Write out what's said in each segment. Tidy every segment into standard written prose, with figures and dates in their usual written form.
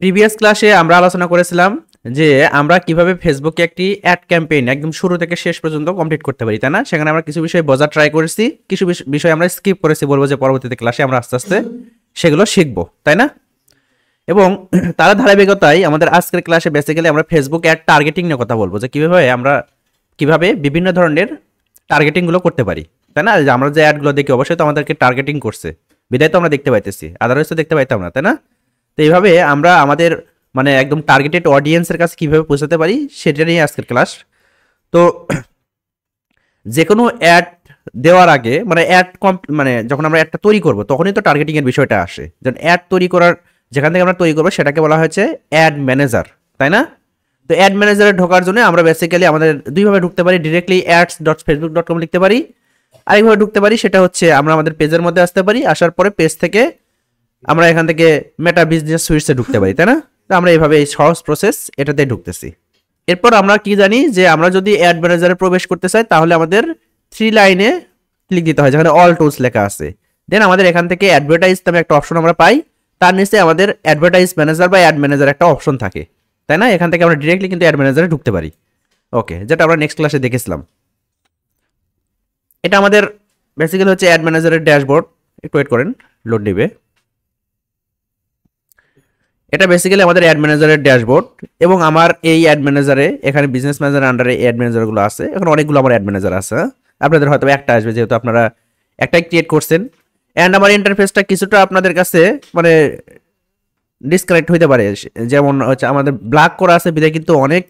Previous ক্লাসে আমরা আলোচনা করেছিলাম যে আমরা কিভাবে ফেসবুকে একটি অ্যাড ক্যাম্পেইন একদম শুরু থেকে শেষ পর্যন্ত কমপ্লিট করতে পারি, তাই না? সেখানে আমরা কিছু বিষয় বোঝার ট্রাই করেছি, কিছু বিষয় আমরা স্কিপ করেছি, বলবো যে পরবর্তীতে ক্লাসে আমরা আস্তে আস্তে সেগুলো শিখবো, তাই না? এবং তার ধারাবাহিকতায় আমাদের আজকের ক্লাসে বেসিক্যালি আমরা ফেসবুক অ্যাড টার্গেটিং নিয়ে কথা বলবো, যে কিভাবে বিভিন্ন ধরনের টার্গেটিংগুলো করতে পারি, তাই না? যে আমরা যে অ্যাডগুলো দেখি অবশ্যই তো আমাদেরকে টার্গেটিং করছে, বিদায় তো আমরা দেখতে পাইতেছি, আদারওয়াইজ তো দেখতে পাইতাম না, তাই না? তো এইভাবে আমরা আমাদের মানে একদম টার্গেটেড অডিয়েন্সের কাছে কিভাবে পৌঁছাতে পারি সেটা নিয়ে আজকের ক্লাস। তো যে কোনো অ্যাড দেওয়ার আগে মানে মানে যখন আমরা অ্যাডটা তৈরি করব তখনই তো টার্গেটিং এর বিষয়টা আসে। যেমন অ্যাড তৈরি করার যেখান থেকে আমরা তৈরি করবো সেটাকে বলা হয়েছে অ্যাড ম্যানেজার, তাই না? তো অ্যাড ম্যানেজারে ঢোকার জন্য আমরা বেসিক্যালি আমাদের দুইভাবে ঢুকতে পারি, ডিরেক্টলি ads.facebook.com লিখতে পারি, আরেকভাবে ঢুকতে পারি সেটা হচ্ছে আমরা আমাদের পেজের মধ্যে আসতে পারি, আসার পরে পেজ থেকে আমরা এখান থেকে মেটা বিজনেস সুইটসে ঢুকতে পারি, তাই না? তো আমরা এইভাবে এই সহজ প্রসেস এটাতে ঢুকতেছি। এরপর আমরা কি জানি যে আমরা যদি অ্যাড ম্যানেজারে প্রবেশ করতে চাই তাহলে আমাদের 3 লাইনে ক্লিক দিতে হয় যেখানে অল টুলস লেখা আছে। দেন আমাদের এখান থেকে অ্যাডভার্টাইজ নামে একটা অপশন আমরা পাই, তার নিচে আমাদের অ্যাডভার্টাইজ ম্যানেজার বা অ্যাড ম্যানেজার একটা অপশন থাকে, তাই না? এখান থেকে আমরা ডিরেক্টলি কিন্তু অ্যাড ম্যানেজারে ঢুকতে পারি। ওকে, যেটা আমরা নেক্সট ক্লাসে দেখেছিলাম। এটা আমাদের বেসিক্যালি হচ্ছে অ্যাড ম্যানেজারের ড্যাশবোর্ড। একটু ওয়েট করেন, লোড নেবে। এটা বেসিক্যালি আমাদের অ্যাড ম্যানেজারের ড্যাশবোর্ড, এবং আমার এই অ্যাড ম্যানেজারে এখানে বিজনেস ম্যানেজার আন্ডারে অ্যাড ম্যানেজারগুলো আছে। এখন অনেকগুলো আমার অ্যাড ম্যানেজার আছে, আপনাদের হয়তো একটা আসবে যেহেতু আপনারা একটাই ক্রিয়েট করছেন। অ্যান্ড আমার ইন্টারফেসটা কিছুটা আপনাদের কাছে মানে ডিসকানেক্ট হইতে পারে, যেমন হচ্ছে আমাদের ব্ল্যাক করা আছে বিধায় কিন্তু অনেক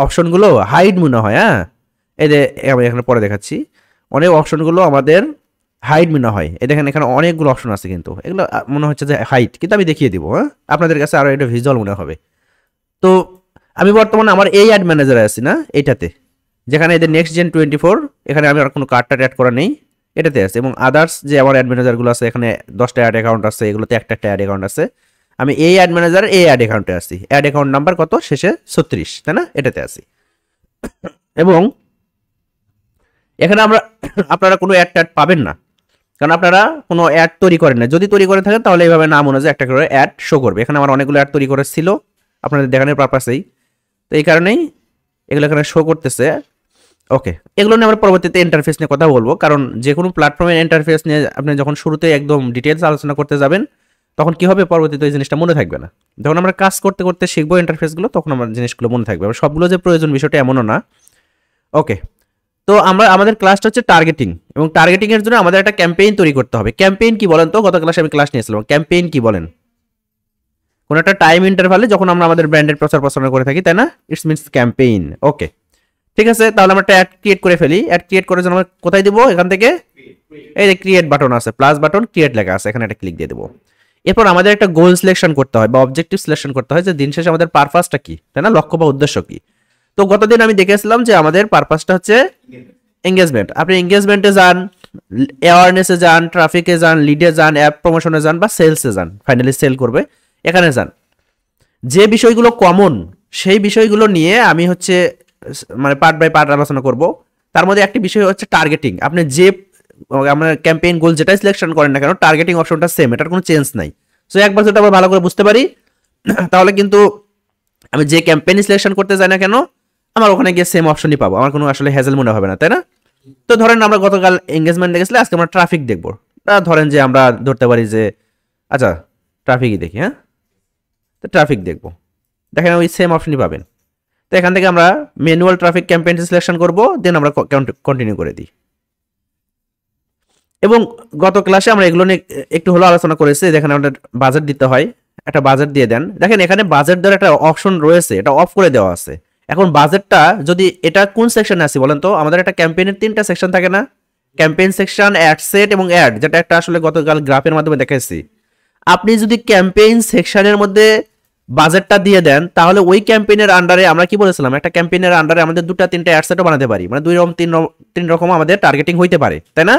অপশনগুলো হাইড মনে হয়। হ্যাঁ, এই যে আমি এখানে পরে দেখাচ্ছি, অনেক অপশনগুলো আমাদের হাইড মনে হয়। এই দেখেন এখানে অনেকগুলো অপশন আছে কিন্তু এগুলো মনে হচ্ছে যে হাইড, কিন্তু আমি দেখিয়ে দিব, হ্যাঁ আপনাদের কাছে আরো এটা ভিজুয়াল মনে হবে। তো আমি বর্তমানে আমার এই অ্যাড ম্যানেজারে আছি না, এইটাতে, যেখানে এদের নেক্সট জেন 24, এখানে আমি আর কোনো কার্ডটা অ্যাড করা নেই, এটাতে আছে। এবং আদার্স যে আমার অ্যাড ম্যানেজারগুলো আছে এখানে 10টা অ্যাড অ্যাকাউন্ট আছে, এগুলোতে একটা অ্যাড অ্যাকাউন্ট আছে। আমি এই অ্যাড ম্যানেজার এই অ্যাড অ্যাকাউন্টে আছি, অ্যাড অ্যাকাউন্ট নাম্বার কত শেষে 36, তাই না? এটাতে আছি। এবং এখানে আপনারা কোনো অ্যাড ট্যাড পাবেন না, কারণ আপনারা কোনো অ্যাড তৈরি করেন না। যদি তৈরি করে থাকেন তাহলে এইভাবে নাম অনুযায়ী একটা করে অ্যাড শো করবে। এখানে আমার অনেকগুলো অ্যাড তৈরি করে ছিল আপনাদের দেখানোর পারপাসেই, তো এই কারণেই এগুলো এখানে শো করতেছে। ওকে, এগুলো নিয়ে আমরা পরবর্তীতে ইন্টারফেস নিয়ে কথা বলবো, কারণ যে কোনো প্ল্যাটফর্মের ইন্টারফেস নিয়ে আপনি যখন শুরুতে একদম ডিটেলস আলোচনা করতে যাবেন তখন কি হবে, পরবর্তীতে এই জিনিসটা মনে থাকবে না। যখন আমরা কাজ করতে করতে শিখবো ইন্টারফেসগুলো তখন আমার জিনিসগুলো মনে থাকবে, সবগুলো যে প্রয়োজন বিষয়টা এমনও না। ওকে, তো আমরা আমাদের ক্লাসটা হচ্ছে টার্গেটিং, এবং টার্গেটিং এর জন্য আমাদের একটা ক্যাম্পেইন তৈরি করতে হবে। ক্যাম্পেইন কি বলেন তো? গত ক্লাসে আমি ক্লাস নিয়েছিলাম, ক্যাম্পেইন কি বলেন? কোন একটা টাইম ইন্টারভালে যখন আমরা আমাদের ব্র্যান্ডের প্রচার প্রচারণা করে থাকি, তাই না? It's means campaign. ওকে, ঠিক আছে, তাহলে আমরা একটা অ্যাড ক্রিয়েট করে ফেলি। অ্যাড ক্রিয়েট করার জন্য আমরা কোথায় দিব? এখান থেকে এই যে ক্রিয়েট বাটন আছে, প্লাস বাটন ক্রিয়েট লেখা আছে, এখানে একটা ক্লিক দিয়ে দেবো। এরপর আমাদের একটা গোল সিলেকশন করতে হয় বা অবজেক্টিভ সিলেকশন করতে হয়, যে দিন শেষে আমাদের পারপাসটা কি, তাই না? লক্ষ্য বা উদ্দেশ্য কি। তো গতদিন আমি দেখেছিলাম যে আমাদের পারপাসটা হচ্ছে এঙ্গেজমেন্ট। আপনি এঙ্গেজমেন্টে যান, অ্যাওয়ারনেসে যান, ট্রাফিকে যান, লিডে যান, অ্যাপ প্রমোশনে যান, বা সেলসে যান, ফাইনালি সেল করবে, এখানে যান। যে বিষয়গুলো কমন সেই বিষয়গুলো নিয়ে আমি হচ্ছে মানে পার্ট বাই পার্ট আলোচনা করব। তার মধ্যে একটি বিষয় হচ্ছে টার্গেটিং। আপনি যে আমরা ক্যাম্পেইন গোল যেটাই সিলেকশন করেন না কেন, টার্গেটিং অপশনটা সেম, এটার কোনো চেঞ্জ নাই। সো একবার যদি আমরা ভালো করে বুঝতে পারি তাহলে কিন্তু আমি যে ক্যাম্পেইন সিলেকশন করতে যাই না কেন আমার ওখানে গিয়ে সেম অপশনই পাবো, আমার কোনো আসলে হ্যাজেল মনে হবে না, তাই না? তো ধরেন আমরা গতকাল এঙ্গেজমেন্ট দেখেছিলাম, আজকে আমরা ট্রাফিক দেখবো। ধরেন যে আমরা ধরতে পারি যে আচ্ছা ট্রাফিকই দেখি, হ্যাঁ, তো ট্রাফিক দেখবো, দেখেন ওই সেম অপশনই পাবেন। তো এখান থেকে আমরা ম্যানুয়াল ট্রাফিক ক্যাম্পেইন সিলেকশন করব, দেন আমরা কন্টিনিউ করে দিই। এবং গত ক্লাসে আমরা এগুলো নিয়ে একটু হলো আলোচনা করেছি। দেখেন আমাদের বাজেট দিতে হয়, একটা বাজেট দিয়ে দেন। দেখেন এখানে বাজেট দেওয়ার একটা অপশন রয়েছে, এটা অফ করে দেওয়া আছে। এখন বাজেটটা যদি এটা কোন সেকশনে আছে বলেন তো? আমাদের একটা ক্যাম্পেইনের 3টা সেকশন থাকে না, ক্যাম্পেইন সেকশন, অ্যাড সেট এবং অ্যাড, যেটা একটা আসলে গতকাল গ্রাফের মাধ্যমে দেখাইছি। আপনি যদি ক্যাম্পেইন সেকশনের মধ্যে বাজেটটা দিয়ে দেন তাহলে ওই ক্যাম্পেইনের আন্ডারে আমরা কি বলেছিলাম, একটা ক্যাম্পেইনের আন্ডারে আমাদের 2-3টা অ্যাড সেটও বানাতে পারি, মানে 2 রকম আমাদের টার্গেটিং হইতে পারে, তাই না?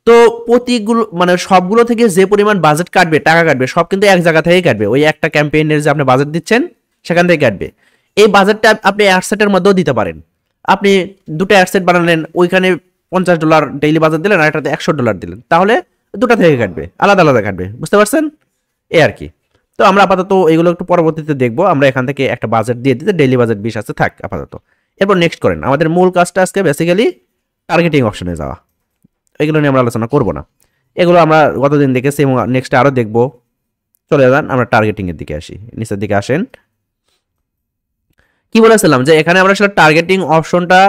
তো প্রতিগুলো মানে সবগুলো থেকে যে পরিমাণ বাজেট কাটবে, টাকা কাটবে, সব কিন্তু এক জায়গা থেকেই কাটবে। ওই একটা ক্যাম্পেইনের যে আপনি বাজেট দিচ্ছেন সেখান থেকে কাটবে। এই বাজেটটা আপনি অ্যাডসেটের মধ্যেও দিতে পারেন। আপনি 2টা অ্যাডসেট বানালেন, ওইখানে $50 ডেইলি বাজেট দিলেন, আর এটাতে $100 দিলেন, তাহলে 2টা থেকে কাটবে, আলাদা আলাদা কাটবে। বুঝতে পারছেন? এই আর কি। তো আমরা আপাতত এগুলো একটু পরবর্তীতে দেখবো। আমরা এখান থেকে একটা বাজেট দিয়ে দিতে, ডেইলি বাজেট 20 আছে, থাক আপাতত। এরপর নেক্সট করেন, আমাদের মূল কাজটা আজকে বেসিক্যালি টার্গেটিং অপশনে যাওয়া। এগুলো নিয়ে আমরা আলোচনা করব না, এগুলো আমরা গতদিন দেখেছি এবং নেক্সট আরও দেখবো। চলে যান আমরা টার্গেটিং এর দিকে আসি, নিচের দিকে আসেন। কি বলেছিলাম যে এখানে আমরা আসলে টার্গেটিং অপশনটা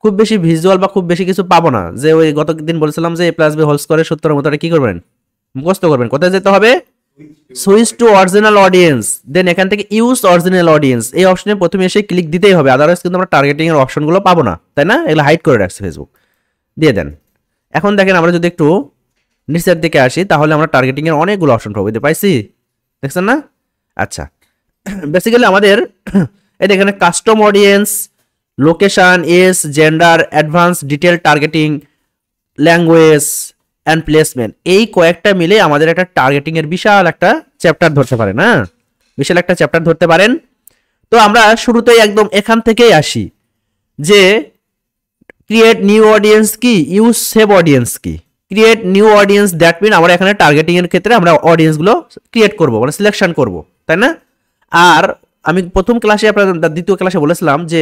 খুব বেশি ভিজুয়াল বা খুব বেশি কিছু পাবো না। যে ওই গত দিন বলেছিলাম যে a+b হোল স্কয়ারের সূত্রের মতো কি করবেন, মুখস্থ করবেন। কোথায় যেতে হবে, সুইচ টু অরিজিনাল অডিয়েন্স, দেন এখান থেকে ইউজ অরিজিনাল অডিয়েন্স, এই অপশনে প্রথমে এসে ক্লিক দিতেই হবে, আদারওয়াইজ কিন্তু আমরা টার্গেটিং এর অপশনগুলো পাবো না, তাই না? এগুলো হাইড করে রাখছে ফেসবুক, দিয়ে দেন। এখন দেখেন আমরা যদি একটু নিচের দিকে আসি তাহলে আমরা টার্গেটিং এর অনেকগুলো অপশন পাবো, পাইছি, দেখছেন না? আচ্ছা, বেসিক্যালি আমাদের এই দেখেন custom audience, location, age, gender, advance, detail targeting, language and placement, এই কয়েকটা মিলে আমাদের একটা টার্গেটিং এর বিশাল একটা চ্যাপ্টার ধরতে পারেন। হ্যাঁ, বিশাল একটা চ্যাপ্টার ধরতে পারেন। তো আমরা শুরুতেই একদম এখান থেকেই আসি যে ক্রিয়েট নিউ অডিয়েন্স কি, ইউজ সেভ অডিয়েন্স কি। Create new audience that mean আমরা এখানে টার্গেটিং এর ক্ষেত্রে আমরা অডিয়েন্সগুলো ক্রিয়েট করব, মানে সিলেকশন করব, তাই না? আর আমি প্রথম ক্লাসে আপনার দ্বিতীয় ক্লাসে বলেছিলাম যে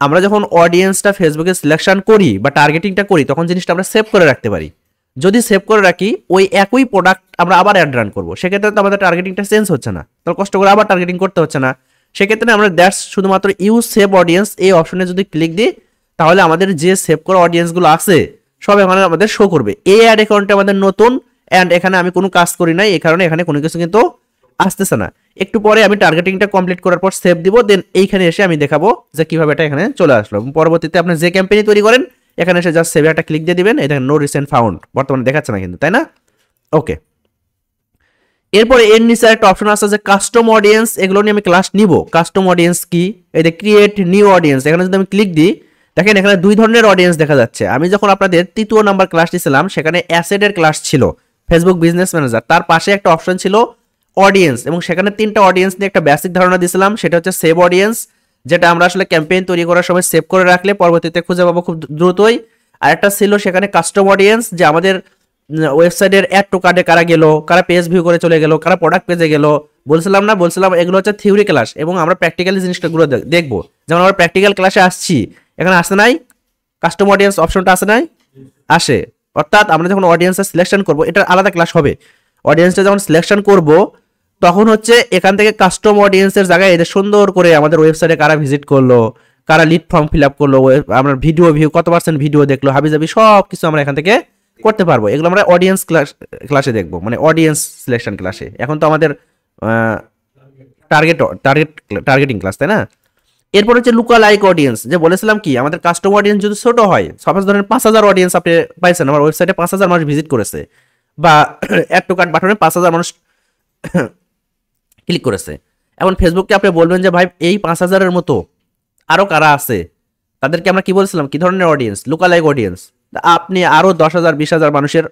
আমরা যখন অডিয়েন্সটা ফেসবুকে সিলেকশন করি বা টার্গেটিংটা করি তখন জিনিসটা আমরা সেভ করে রাখতে পারি। যদি সেভ করে রাখি ওই একই প্রোডাক্ট আমরা আবার অ্যাড রান করবো, সেক্ষেত্রে তো আমাদের টার্গেটিংটা চেঞ্জ হচ্ছে না, তাহলে কষ্ট করে আবার টার্গেটিং করতে হচ্ছে না। সেক্ষেত্রে আমরা দ্যাটস শুধুমাত্র ইউজ সেভ অডিয়েন্স এই অপশনে যদি ক্লিক দিই তাহলে আমাদের যে সেভ করা অডিয়েন্সগুলো আছে সব এখানে আমাদের শো করবে। এই অ্যাড অ্যাকাউন্টে আমাদের নতুন, অ্যান্ড এখানে আমি কোনো কাজ করি নাই, এই কারণে এখানে কোনো কিছু কিন্তু আসতেছে না। একটু পরে আমি টার্গেটিংটা কমপ্লিট করার পর সেভ দিব, দেন এইখানে এসে আমি দেখাবো যে কিভাবে এটা এখানে চলে আসলো। পরবর্তীতে আপনি যে ক্যাম্পেইন তৈরি করেন এখানে এসে জাস্ট সেভে একটা ক্লিক দিয়ে দিবেন, এটা নো রিসেন্ট ফাউন্ড বর্তমানে দেখাচ্ছে না কিন্তু, তাই না? ওকে, এরপরে এর নিচে একটা অপশন আছে যে কাস্টম অডিয়েন্স, এগুলো নিয়ে আমি ক্লাস নিব। কাস্টম অডিয়েন্স কি, এই যে ক্রিয়েট নিউ অডিয়েন্স, এখানে যদি আমি ক্লিক দিই দেখেন এখানে দুই ধরনের অডিয়েন্স দেখা যাচ্ছে। আমি যখন আপনাদের তৃতীয় নাম্বার ক্লাস নিয়েছিলাম সেখানে অ্যাসেটের ক্লাস ছিল, ফেসবুক বিজনেস ম্যানেজার, তার পাশে একটা অপশন ছিল অডিয়েন্স, এবং সেখানে তিনটা অডিয়েন্স নিয়ে একটা বেসিক ধারণা দিয়েছিলাম, সেটা হচ্ছে সেভ অডিয়েন্স, যেটা আমরা আসলে ক্যাম্পেইন তৈরি করার সময় সেভ করে রাখলে পরবর্তীতে খুঁজে পাবো খুব দ্রুতই। আর একটা ছিল সেখানে কাস্টম অডিয়েন্স, যে আমাদের ওয়েবসাইটের অ্যাড টু কার্ডে কারা গেল, কারা পেজ ভিউ করে চলে গেল, কারা প্রোডাক্ট পেজে গেল, বলছিলাম না, বলছিলাম এগুলো হচ্ছে থিওরি ক্লাস এবং আমরা প্র্যাকটিক্যালি জিনিসটাগুলো দেখবো। যেমন আমরা প্র্যাকটিক্যাল ক্লাসে আসছি, এখানে আসে নাই কাস্টম অডিয়েন্স অপশনটা, আসে নাই, আসে। অর্থাৎ আমরা যখন অডিয়েন্সটা সিলেকশন করবো, এটা আলাদা ক্লাস হবে, অডিয়েন্সটা যখন সিলেকশন করব তখন হচ্ছে এখান থেকে কাস্টম অডিয়েন্সের জায়গায় এদের সুন্দর করে আমাদের ওয়েবসাইটে কারা ভিজিট করলো, কারা লিড ফর্ম ফিল আপ করলো, আমরা ভিডিও ভিউ কত পার্সেন্ট ভিডিও দেখলো, হাবিজাবি সব কিছু আমরা এখান থেকে করতে পারবো। এগুলো আমরা অডিয়েন্স ক্লাসে দেখবো, মানে অডিয়েন্স সিলেকশন ক্লাসে। এখন তো আমাদের টার্গেটিং ক্লাস, তাই না? এরপর হচ্ছে লুকা লাইক অডিয়েন্স, যে বলেছিলাম কি আমাদের কাস্টম অডিয়েন্স যদি ছোট হয়, সাপোজ ধরেন 5000 অডিয়েন্স আপনি পাইছেন, আমার ওয়েবসাইটে 5000 মানুষ ভিজিট করেছে, বা অ্যাড টু কার্ট বাটনে 5000 মানুষ ক্লিক করেছে। এখন ফেসবুককে আপনি বলবেন যে ভাই এই 5000-এর মতো আরও কারা আছে, তাদেরকে আমরা কি বলছিলাম, কি ধরনের অডিয়েন্স, লুকালাইক অডিয়েন্স। আপনি আরও 10,000 20,000 মানুষের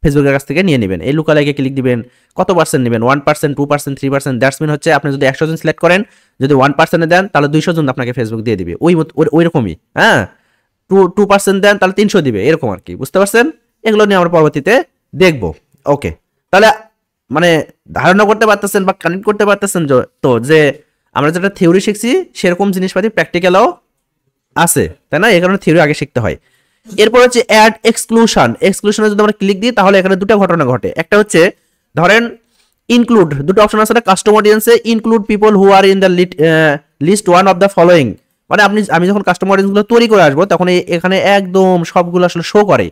ফেসবুকের কাছ থেকে নিয়ে নেবেন, এই লুকালাইকে ক্লিক দিবেন। কত পার্সেন্ট নেবেন, 1%, 2%, 3%, দ্যাটস মিন হচ্ছে আপনি যদি 100 জন সিলেক্ট করেন, যদি 1% দেন তাহলে 200 জন আপনাকে ফেসবুক দিয়ে দিবে, ওই রকমই। হ্যাঁ, 2% দেন তাহলে 300 দিবে, এরকম আর কি, বুঝতে পারছেন? এগুলো নিয়ে আমরা পরবর্তীতে দেখবো। ওকে, তাহলে মানে ধারণা করতে পারতেছেন বা কানেক্ট করতে পারতেছেন তো যে আমরা যেটা থিওরি শিখছি সেরকম জিনিসপাতি প্র্যাকটিক্যালও আছে, তাই না? এই কারণে থিওরি আগে শিখতে হয়। এরপর হচ্ছে অ্যাড এক্সক্লুশন, এক্সক্লুশনে যদি আমরা ক্লিক দিই তাহলে এখানে দুটো ঘটনা ঘটে। একটা হচ্ছে ধরেন ইনক্লুড, দুটো অপশন আছে না কাস্টম অডিয়েন্সে, include people who are in the list one of the following, মানে আমি যখন কাস্টম অডিয়েন্সগুলো তৈরি করে আসবো তখন এখানে একদম সবগুলো আসলে শো করে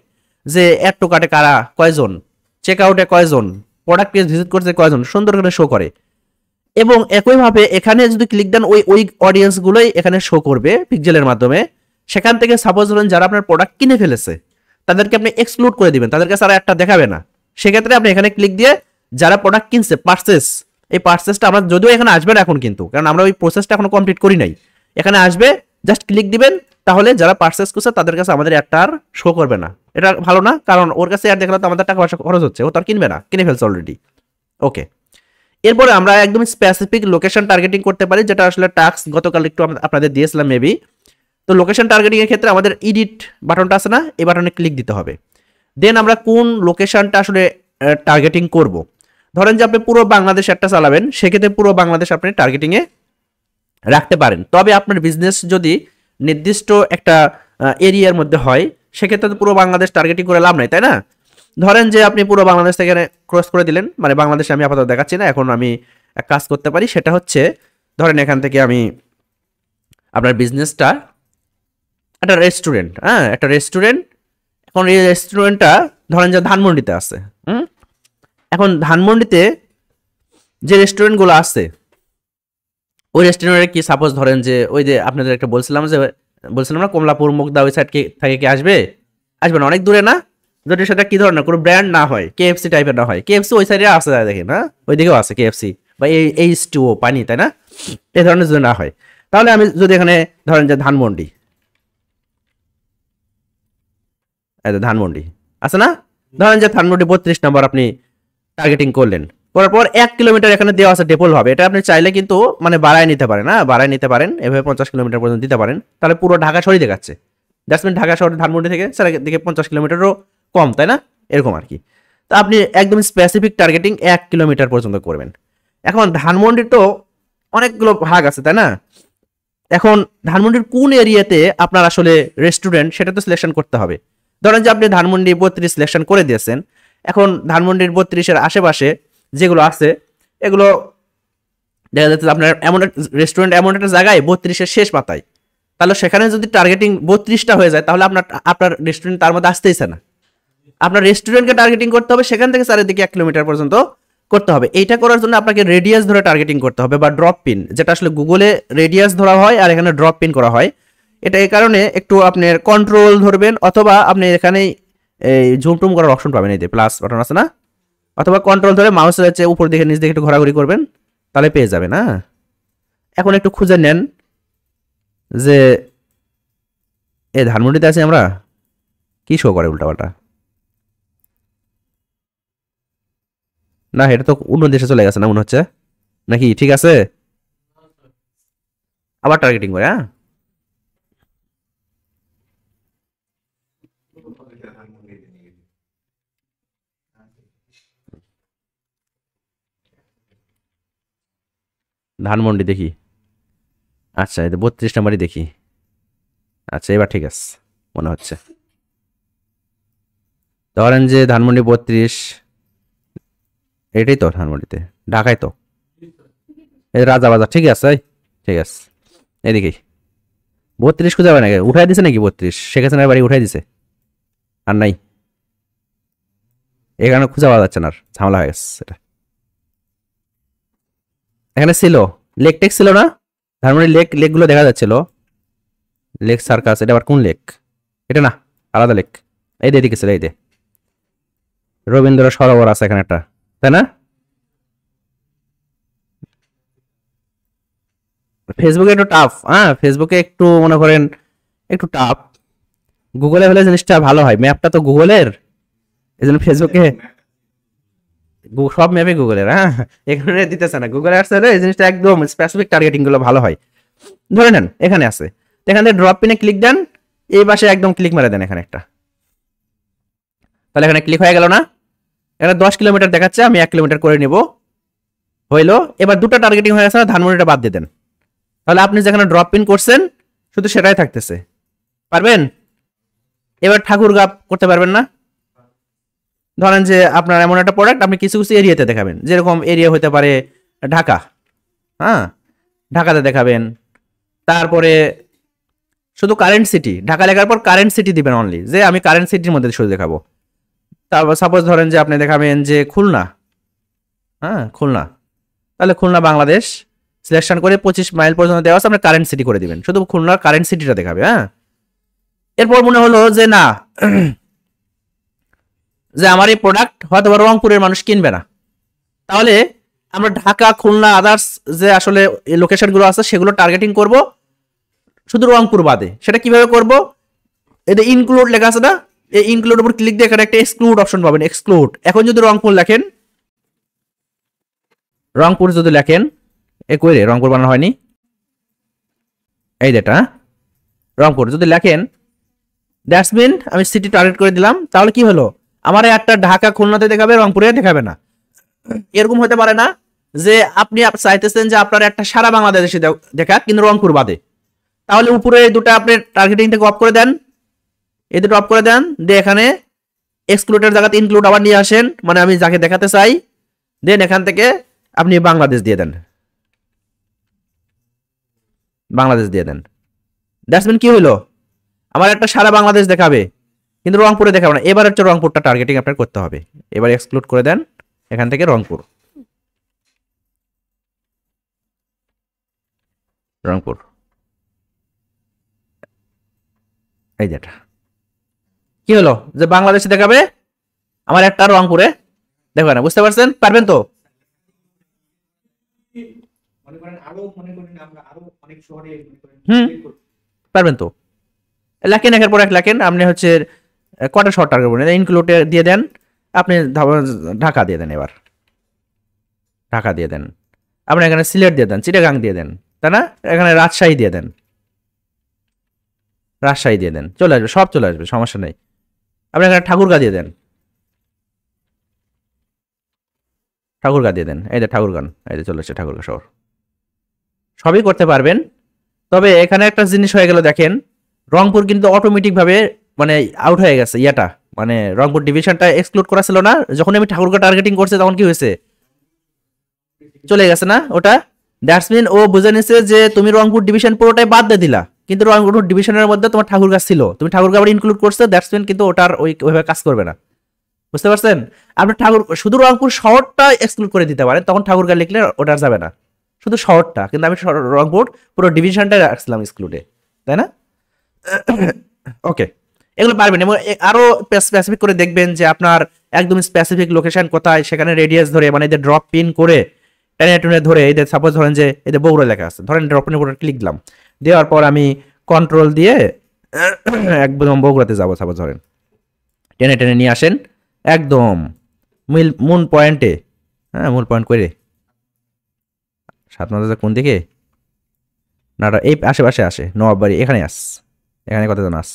যে অ্যাড টু কার্টে কারা কয়জন, চেক আউটে কয়জন, প্রোডাক্ট পেজ ভিজিট করতে কয়জন, সুন্দর করে শো করে। এবং একইভাবে এখানে যদি ক্লিক দেন ওই অডিয়েন্সগুলোই এখানে শো করবে পিক্সেলের মাধ্যমে। সেখান থেকে সাপোজ ধরেন যারা আপনার প্রোডাক্ট কিনে ফেলেছে তাদেরকে আপনি এক্সক্লুড করে দিবেন, তাদেরকে সারা একটা দেখাবে না। সেক্ষেত্রে আপনি এখানে ক্লিক দিয়ে যারা প্রোডাক্ট কিনছে পারচেস, এই পারচেসটা আমরা যদিও এখানে আসবে না এখন কিন্তু, কারণ আমরা ওই প্রসেসটা এখনো কমপ্লিট করি নাই, এখানে আসবে জাস্ট ক্লিক দিবেন, তাহলে যারা পারচেস করছে তাদের কাছে আমাদের অ্যাডটা আর শো করবে না। এটা ভালো না, কারণ ওর কাছে অ্যাড দেখলে তো আমাদের টাকা পয়সা খরচ হচ্ছে, ও তো আর কিনবে না, কিনে ফেলছে অলরেডি। ওকে, এরপরে আমরা একদম স্পেসিফিক লোকেশন টার্গেটিং করতে পারি, যেটা আসলে টাস্ক গতকাল একটু আপনাদের দিয়েছিলাম মেবি। তো লোকেশন টার্গেটিং এর ক্ষেত্রে আমাদের এডিট বাটনটা আছে না, এই বাটনে ক্লিক দিতে হবে। দেন আমরা কোন লোকেশনটা আসলে টার্গেটিং করব, ধরেন যে আপনি পুরো বাংলাদেশ একটা চালাবেন, সেক্ষেত্রে পুরো বাংলাদেশ আপনি টার্গেটিংয়ে রাখতে পারেন। তবে আপনার বিজনেস যদি নির্দিষ্ট একটা এরিয়ার মধ্যে হয়, সেক্ষেত্রে তো পুরো বাংলাদেশ টার্গেটিং করে লাভ নাই, তাই না? ধরেন যে আপনি পুরো বাংলাদেশ থেকে ক্রস করে দিলেন, মানে বাংলাদেশে আমি আপাতত দেখাচ্ছি না, এখন আমি এক কাজ করতে পারি, সেটা হচ্ছে ধরেন এখান থেকে আমি আপনার বিজনেসটা একটা রেস্টুরেন্ট, হ্যাঁ একটা রেস্টুরেন্ট, এখন এই রেস্টুরেন্টটা ধরেন যে ধানমন্ডিতে আছে। এখন ধানমন্ডিতে যে রেস্টুরেন্টগুলো আছে, ওই রেস্টুরেন্টে কি সাপোজ ধরেন যে ওই যে আপনাদের একটা বলছিলাম না কমলাপুর মুগদা ওই সাইড থেকে কি আসবে না, অনেক দূরে না? যদি সেটা কি ধরনের কোনো ব্র্যান্ড না হয়, কেএফসি টাইপের না হয়, কেএফসি ওই সাইডে আসে দেখেন, হ্যাঁ ওইদিকেও আছে কেএফসি বা এই স্টিও পানি, তাই না? এই ধরনের যদি না হয়, তাহলে আমি যদি এখানে ধরেন যে ধানমন্ডি আছে না, ধরেন যে ধানমন্ডি 32 নম্বর আপনি টার্গেটিং করলেন, করার পর 1 কিলোমিটার এখানে দেওয়া আছে ডেপল হবে, এটা আপনি চাইলে কিন্তু মানে বাড়ায় নিতে পারেন, হ্যাঁ বাড়ায় নিতে পারেন, এভাবে 50 কিলোমিটার পর্যন্ত দিতে পারেন, তাহলে পুরো ঢাকা শহরই দেখাচ্ছে। দ্যাটস মিন ঢাকা শহর ধানমন্ডি থেকে দিকে 50 কিলোমিটারও কম, তাই না? এরকম আর কি। তো আপনি একদম স্পেসিফিক টার্গেটিং 1 কিলোমিটার পর্যন্ত করবেন। এখন ধানমন্ডির তো অনেকগুলো ভাগ আছে, তাই না? এখন ধানমন্ডির কোন এরিয়াতে আপনার আসলে রেস্টুরেন্ট, সেটা তো সিলেকশন করতে হবে। ধরেন যে আপনি ধানমন্ডি 32 সিলেকশন করে দিয়েছেন, এখন ধানমন্ডির 32-এর আশেপাশে যেগুলো আছে এগুলো দেখা যাচ্ছে আপনার এমন রেস্টুরেন্ট এমন একটা জায়গায় 32-এর শেষ পাতায়, তাহলে সেখানে যদি টার্গেটিং 32টা হয়ে যায়, তাহলে আপনার রেস্টুরেন্ট তার মধ্যে আসতেইছে না। আপনার রেস্টুরেন্টকে টার্গেটিং করতে হবে, সেখান থেকে চারিদিকে 1 কিলোমিটার পর্যন্ত করতে হবে। এইটা করার জন্য আপনাকে রেডিয়াস ধরে টার্গেটিং করতে হবে, বা ড্রপ পিন, যেটা আসলে গুগলে রেডিয়াস ধরা হয় আর এখানে ড্রপ পিন করা হয়। এটা এই কারণে একটু আপনার কন্ট্রোল ধরবেন, অথবা আপনি এখানেই এই জুম টুম করার অপশন পাবেন, এই যে প্লাস বাটন আছে না, অথবা কন্ট্রোল ধরে মাউসের হচ্ছে উপর দিকে নিচ দিকে একটু ঘোরাঘুরি করবেন, তাহলে পেয়ে যাবেন। না এখন একটু খুঁজে নেন যে এই ধানমন্ডিতে আছি আমরা, কি শো করে উল্টাপাল্টা, না এটা তো অন্য দেশে চলে গেছে না মনে হচ্ছে, নাকি ঠিক আছে? আবার টার্গেটিং করে, হ্যাঁ ধানমন্ডি দেখি, আচ্ছা এই 32 নাম্বারই দেখি, আচ্ছা এবার ঠিক আছে মনে হচ্ছে। ধরেন যে ধানমন্ডি 32, এটাই তো ধানমন্ডিতে, ঢাকায় তো এই রাজাবাজার, ঠিক আছে ঠিক আছে, এদিকেই 32 খুঁজে পাবে নাকি, উঠাই দিছে নাকি 32? শেখ হাসিনার বাড়ি উঠাই দিছে, আর নাই এখানে খুঁজে পাওয়া যাচ্ছে না, আর ঝামেলা হয়ে গেছে। এটা এখানে ছিল লেক টেক ছিল না, ধানমন্ডি লেকগুলো দেখা যাচ্ছিল, লেক সার্কাস, এটা আবার কোন লেক? এটা না, আলাদা লেক, এই এদিকে ছিল, এই দে রবীন্দ্র সরোবর আছে এখানে একটা, তাই না? ফেসবুকে একটু টাফ, হ্যাঁ ফেসবুকে একটু মনে করেন একটু টাফ, গুগলে হলে জিনিসটা ভালো হয়, ম্যাপটা তো গুগলের, এই জন্য ফেসবুকে সব ম্যাপে গুগলের, হ্যাঁ এখানে দিতেছে না, গুগলে আসছে হলে এই জিনিসটা একদম স্পেসিফিক টার্গেটিং গুলো ভালো হয়। ধরে নেন এখানে আছে, এখান থেকে ড্রপ পিনে ক্লিক দেন, এই পাশে একদম ক্লিক মেরে দেন এখানে একটা, তাহলে এখানে ক্লিক হয়ে গেল না, এখানে 10 কিলোমিটার দেখাচ্ছে, আমি 1 কিলোমিটার করে নিব, হইলো। এবার দুটো টার্গেটিং হয়ে গেছে, ধানমন্ডিটা বাদ দিয়ে দেন, তাহলে আপনি যেখানে ড্রপ পিন করছেন শুধু সেটাই থাকতেছে, পারবেন? এবার ঠাকুরগাঁও করতে পারবেন না? ধরেন যে আপনার এমন একটা প্রোডাক্ট আপনি কিছু কিছু এরিয়াতে দেখাবেন, যেরকম এরিয়া হতে পারে ঢাকা, হ্যাঁ ঢাকাতে দেখাবেন, তারপরে শুধু কারেন্ট সিটি, ঢাকা লেখার পর কারেন্ট সিটি দিবেন অনলি, যে আমি কারেন্ট সিটির মধ্যে শুধু দেখাবো। তারপর সাপোজ ধরেন যে আপনি দেখাবেন যে খুলনা, হ্যাঁ খুলনা, তাহলে খুলনা বাংলাদেশ সিলেকশন করে 25 মাইল পর্যন্ত দেওয়া আছে, আপনি কারেন্ট সিটি করে দিবেন, শুধু খুলনার কারেন্ট সিটিটা দেখাবে। হ্যাঁ এরপর মনে হলো যে না, যে আমার এই প্রোডাক্ট হয়তো রংপুরের মানুষ কিনবে না, তাহলে আমরা ঢাকা খুলনা আদার্স যে আসলে লোকেশনগুলো আছে সেগুলো টার্গেটিং করব, শুধু রংপুর বাদে। সেটা কিভাবে করব? এতে ইনক্লুড লেখা আছে না, এই ইনক্লুড উপর ক্লিক দিয়ে এখানে একটা এক্সক্লুড অপশন পাবেন, এক্সক্লুড। এখন যদি রংপুর লেখেন, রংপুর যদি লেখেন, এ কই রে রংপুর বানানো হয়নি, এই যেটা রংপুর যদি লেখেন, দ্যাটস মিন আমি সিটি টার্গেট করে দিলাম, তাহলে কি হলো, আমার একটা ঢাকা খুলনাতে দেখাবে, রংপুরে দেখাবে না। এরকম হতে পারে না যে আপনি চাইতেছেন যে আপনার একটা সারা বাংলাদেশে দেখা, কিন্তু রংপুর বাদে, তাহলে উপরে এই দুটো আপনি টার্গেটিং থেকে অফ করে দেন, এই দুটো অফ করে দেন, দিয়ে এখানে এক্সক্লুডের জায়গাতে ইনক্লুড আবার নিয়ে আসেন, মানে আমি যাকে দেখাতে চাই, দেন এখান থেকে আপনি বাংলাদেশ দিয়ে দেন, বাংলাদেশ দিয়ে দেন। দ্যাটস মিন কি হলো, আমার একটা সারা বাংলাদেশ দেখাবে কিন্তু রংপুরে দেখাবে না। এবার হচ্ছে রংপুরটা টার্গেটিং আপনার করতে হবে। এবার এক্সক্লুড করে দেন এখান থেকে রংপুর, রংপুর, এই যেটা কি হলো যে বাংলাদেশে দেখাবে, আমার একটা রংপুরে দেখবে না। বুঝতে পারছেন? পারবেন তো? হুম, পারবেন তো। লেখেন, একের পর এক লেখেন। আপনি হচ্ছে কটা শর্ট টার্গেট বলেন, ইনক্লুডে দিয়ে দেন, আপনি ঢাকা দিয়ে দেন, এবার ঢাকা দিয়ে দেন, আপনি এখানে সিলেট দিয়ে দেন, চিটাগাং দিয়ে দেন, তাই না? এখানে রাজশাহী দিয়ে দেন, রাজশাহী দিয়ে দেন, চলে আসবে, সব চলে আসবে, সমস্যা নেই। আপনি এখানে ঠাকুরগাঁ দিয়ে দেন, ঠাকুরগাঁ দিয়ে দেন, এই যে ঠাকুরগাঁ, এই যে চলে আসছে ঠাকুরগাঁ শহর। সবই করতে পারবেন, তবে এখানে একটা জিনিস হয়ে গেল, দেখেন রংপুর কিন্তু অটোমেটিক ভাবে মানে আউট হয়ে গেছে, ইয়াটা মানে রংপুর ডিভিশনটা এক্সক্লুড করা ছিল না, যখন আমি ঠাকুরগাঁ টার্গেটিং করছি তখন কি হয়েছে, চলে গেছে না ওটা। দ্যাটস মিন ও বুঝে নিছে যে তুমি রংপুর ডিভিশন পুরোটাই বাদ দিয়ে দিলা, কিন্তু রংপুর ডিভিশনের মধ্যে তোমার ঠাকুরগাঁ ছিল, তুমি ঠাকুরগাঁ আবার ইনক্লুড করছো, দ্যাটস মিন কিন্তু ওটার ওইভাবে কাজ করবে না। বুঝতে পারছেন? আপনি ঠাকুর শুধু রংপুর শহরটা এক্সক্লুড করে দিতে পারেন, তখন ঠাকুরগাঁ লিখলে ওটা যাবে না, শুধু শহরটা। কিন্তু আমি রংপুর পুরো ডিভিশনটা রাখছিলাম এক্সক্লুডে, তাই না? ওকে, এগুলো পারবেন। এবং আরো স্পেসিফিক করে দেখবেন যে আপনার একদম স্পেসিফিক লোকেশন কোথায়, সেখানে রেডিয়াস ধরে, মানে এদের ড্রপ পিন করে টেনে টুনে ধরে, এদের সাপোজ ধরেন যে এদের বগুড়া লেখা আছে, ধরেন ড্রপ পিনের উপর ক্লিক দিলাম, দেওয়ার পর আমি কন্ট্রোল দিয়ে একদম বগুড়াতে যাবো, সাপোজ ধরেন টেনে টেনে নিয়ে আসেন একদম মূল পয়েন্টে। হ্যাঁ, মূল পয়েন্ট করে 7 মাথা কোন দিকে না, এই আশেপাশে আসে, নবাববাড়ি, এখানে আস, এখানে কতজন আস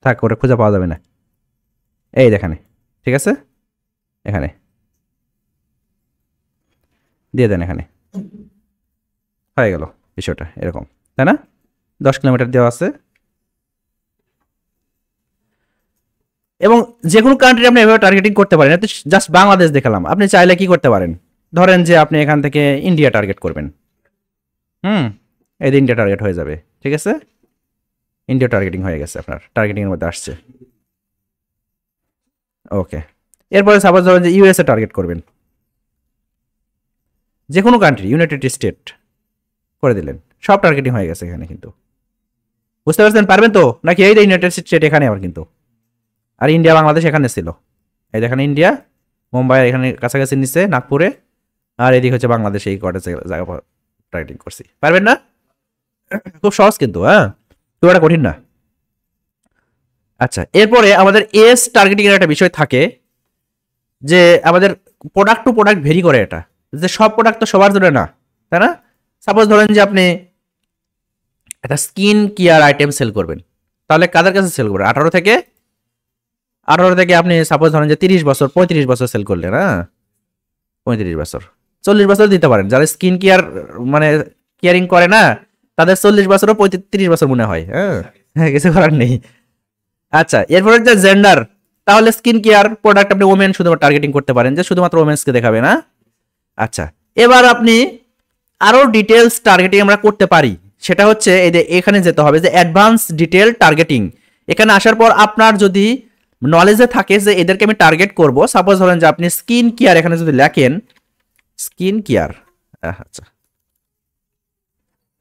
থাক, ওটা খুঁজে পাওয়া যাবে না, এই দেখানে, ঠিক আছে, এখানে দিয়ে দেন, এখানে হয়ে গেল বিষয়টা এরকম, তাই না? 10 কিলোমিটার দেওয়া আছে। এবং যে কোনো কান্ট্রি আপনি এভাবে টার্গেটিং করতে পারেন। এতে জাস্ট বাংলাদেশ দেখালাম, আপনি চাইলে কি করতে পারেন, ধরেন যে আপনি এখান থেকে ইন্ডিয়া টার্গেট করবেন, এই যে ইন্ডিয়া টার্গেট হয়ে যাবে, ঠিক আছে, ইন্ডিয়া টার্গেটিং হয়ে গেছে, আপনার টার্গেটিং এর মধ্যে আসছে। ওকে, এরপরে সাপোজ ধরেন যে ইউএসএ টার্গেট করবেন, যে কোনো কান্ট্রি, ইউনাইটেড স্টেট করে দিলেন, সব টার্গেটিং হয়ে গেছে এখানে কিন্তু। বুঝতে পারছেন? পারবেন তো নাকি? এই যে ইউনাইটেড স্টেট এখানে আবার কিন্তু, আর ইন্ডিয়া বাংলাদেশ এখানে ছিল, এই দেখেন ইন্ডিয়া মুম্বাই এখানে কাছাকাছি নিচে নাগপুরে, আর এদিক হচ্ছে বাংলাদেশ, এই কটা জায়গা টার্গেটিং করছি। পারবেন না? খুব সহজ কিন্তু, হ্যাঁ, খুব একটা কঠিন না। আচ্ছা, এরপরে আমাদের এস টার্গেটিং এর একটা বিষয় থাকে যে আমাদের প্রোডাক্ট টু প্রোডাক্ট ভেরি করে, এটা যে সব প্রোডাক্ট তো সবার জন্য না, তাই না? সাপোজ ধরেন যে আপনি একটা স্কিন কেয়ার আইটেম সেল করবেন, তাহলে কাদের কাছে সেল করবেন? 18 থেকে আপনি সাপোজ ধরেন যে 30 বছর 35 বছর সেল করলেন, হ্যাঁ 35 বছর 40 বছর দিতে পারেন। যারা স্কিন কেয়ার মানে কেয়ারিং করে না, তাদের 40 বছর ও 35 বছর মনে হয়, হ্যাঁ কিছু করার নেই। আচ্ছা, এরপরে যে জেন্ডার, তাহলে স্কিন কেয়ার প্রোডাক্ট আপনি ওমেন শুধুমাত্র টার্গেটিং করতে পারেন, যে শুধুমাত্র ওমেন্সকে দেখাবে না। আচ্ছা, এবার আপনি আরো ডিটেলস টার্গেটিং আমরা করতে পারি, সেটা হচ্ছে এই যে এখানে যেতে হবে যে অ্যাডভান্স ডিটেল টার্গেটিং। এখানে আসার পর আপনার যদি নলেজে থাকে যে এদেরকে আমি টার্গেট করব, সাপোজ ধরেন যে আপনি স্কিন কেয়ার এখানে যদি লেখেন স্কিন কেয়ার, আচ্ছা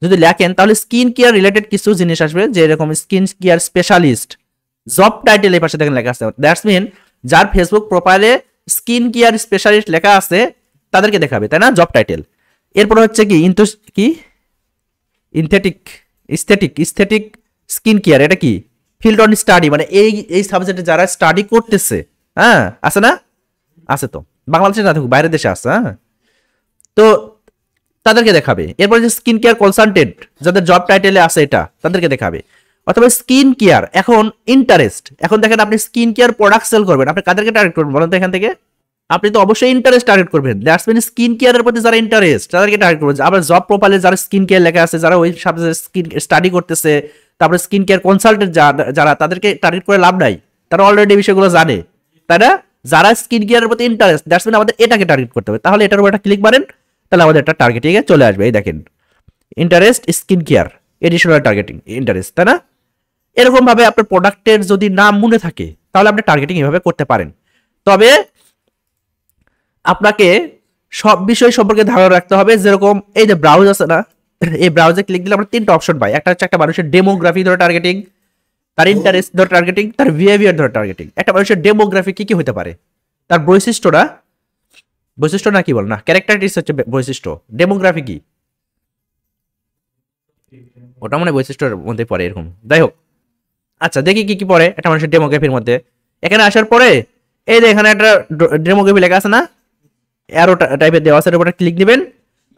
যদি লেখেন তাহলে স্কিন কেয়ার রিলেটেড কিছু জিনিস আসবে, যে এরকম skin care specialist, job title এই পাশে দেখেন লেখা আছে, দ্যাটস মিন যার ফেসবুক প্রোফাইলে স্কিন কেয়ার স্পেশালিস্ট লেখা আছে তাদেরকে দেখাবে, তাই না, জব টাইটেল। এরপর হচ্ছে কি স্থেটিক স্কিন কেয়ার, এটা কি ফিল্ড অন স্টাডি, মানে এই সাবজেক্টে যারা স্টাডি করতেছে, হ্যাঁ আছে না, আছে তো, বাংলাদেশে না থাকুক বাইরের দেশে আছে, হ্যাঁ তো তাদেরকে দেখাবে। এরপর যে স্কিন কেয়ার কনসালটেন্ট যাদের জব টাইটেলে আছে এটা, তাদেরকে দেখাবে। অথবা স্কিন কেয়ার। এখন ইন্টারেস্ট, এখন দেখেন আপনি স্কিন কেয়ার প্রোডাক্ট সেল করবেন, আপনি কাদেরকে টার্গেট করবেন বলেন তো এখান থেকে? আপনি তো অবশ্যই ইন্টারেস্ট টার্গেট করবেন। দ্যাটস মিন স্কিন কেয়ারের প্রতি যারা ইন্টারেস্ট তাদেরকে টার্গেট করবেন। আবার জব প্রোফাইলে যারা স্কিন কেয়ার লেখা আছে, যারা ওই সাবজেক্ট স্কিন স্টাডি করতেছে, তারপরে স্কিন কেয়ার কনসালটেন্ট যারা, তাদেরকে টার্গেট করে লাভ নাই, তারা অলরেডি বিষয়গুলো জানে, তাই না? যারা স্কিন কেয়ারের প্রতি ইন্টারেস্ট, দ্যাটস মিন আমাদের এটাকে টার্গেট করতে হবে। তাহলে এটার উপর একটা ক্লিক মারেন, তাহলে আমাদের একটা টার্গেটিংয়ে চলে আসবে। এই দেখেন interest skin care additional targeting interest, তাই না? এরকম ভাবে আপনার প্রোডাক্টের যদি নাম মনে থাকে তাহলে আপনি টার্গেটিং এভাবে করতে পারেন। তবে আপনাকে সব বিষয় সম্পর্কে ধারণা রাখতে হবে। যেরকম এই যে ব্রাউজ আছে না, এই ব্রাউজে ক্লিক দিলে আমরা তিনটা অপশন পাই। একটা হচ্ছে একটা মানুষের ডেমোগ্রাফি ধরে টার্গেটিং, তার ইন্টারেস্ট ধরে টার্গেটিং, তার বিহেভিয়ার ধরে টার্গেটিং। একটা মানুষের ডেমোগ্রাফি কি কি হতে পারে, তার বৈশিষ্ট্যটা, বৈশিষ্ট্য না কি বল না, ক্যারেক্টারিস্টিক্স হচ্ছে বৈশিষ্ট্য। ডেমোগ্রাফি কি, ওটা মনে বৈশিষ্ট্যের মধ্যে পড়ে এরকম। যাই হোক, আচ্ছা দেখি কি কি পড়ে একটা মানুষের ডেমোগ্রাফির মধ্যে। এখানে আসার পরে এই যে এখানে একটা ডেমোগ্রাফি লেখা আছে না, অ্যারো টাইপের দেওয়া আছে, এর উপরে ক্লিক দিবেন।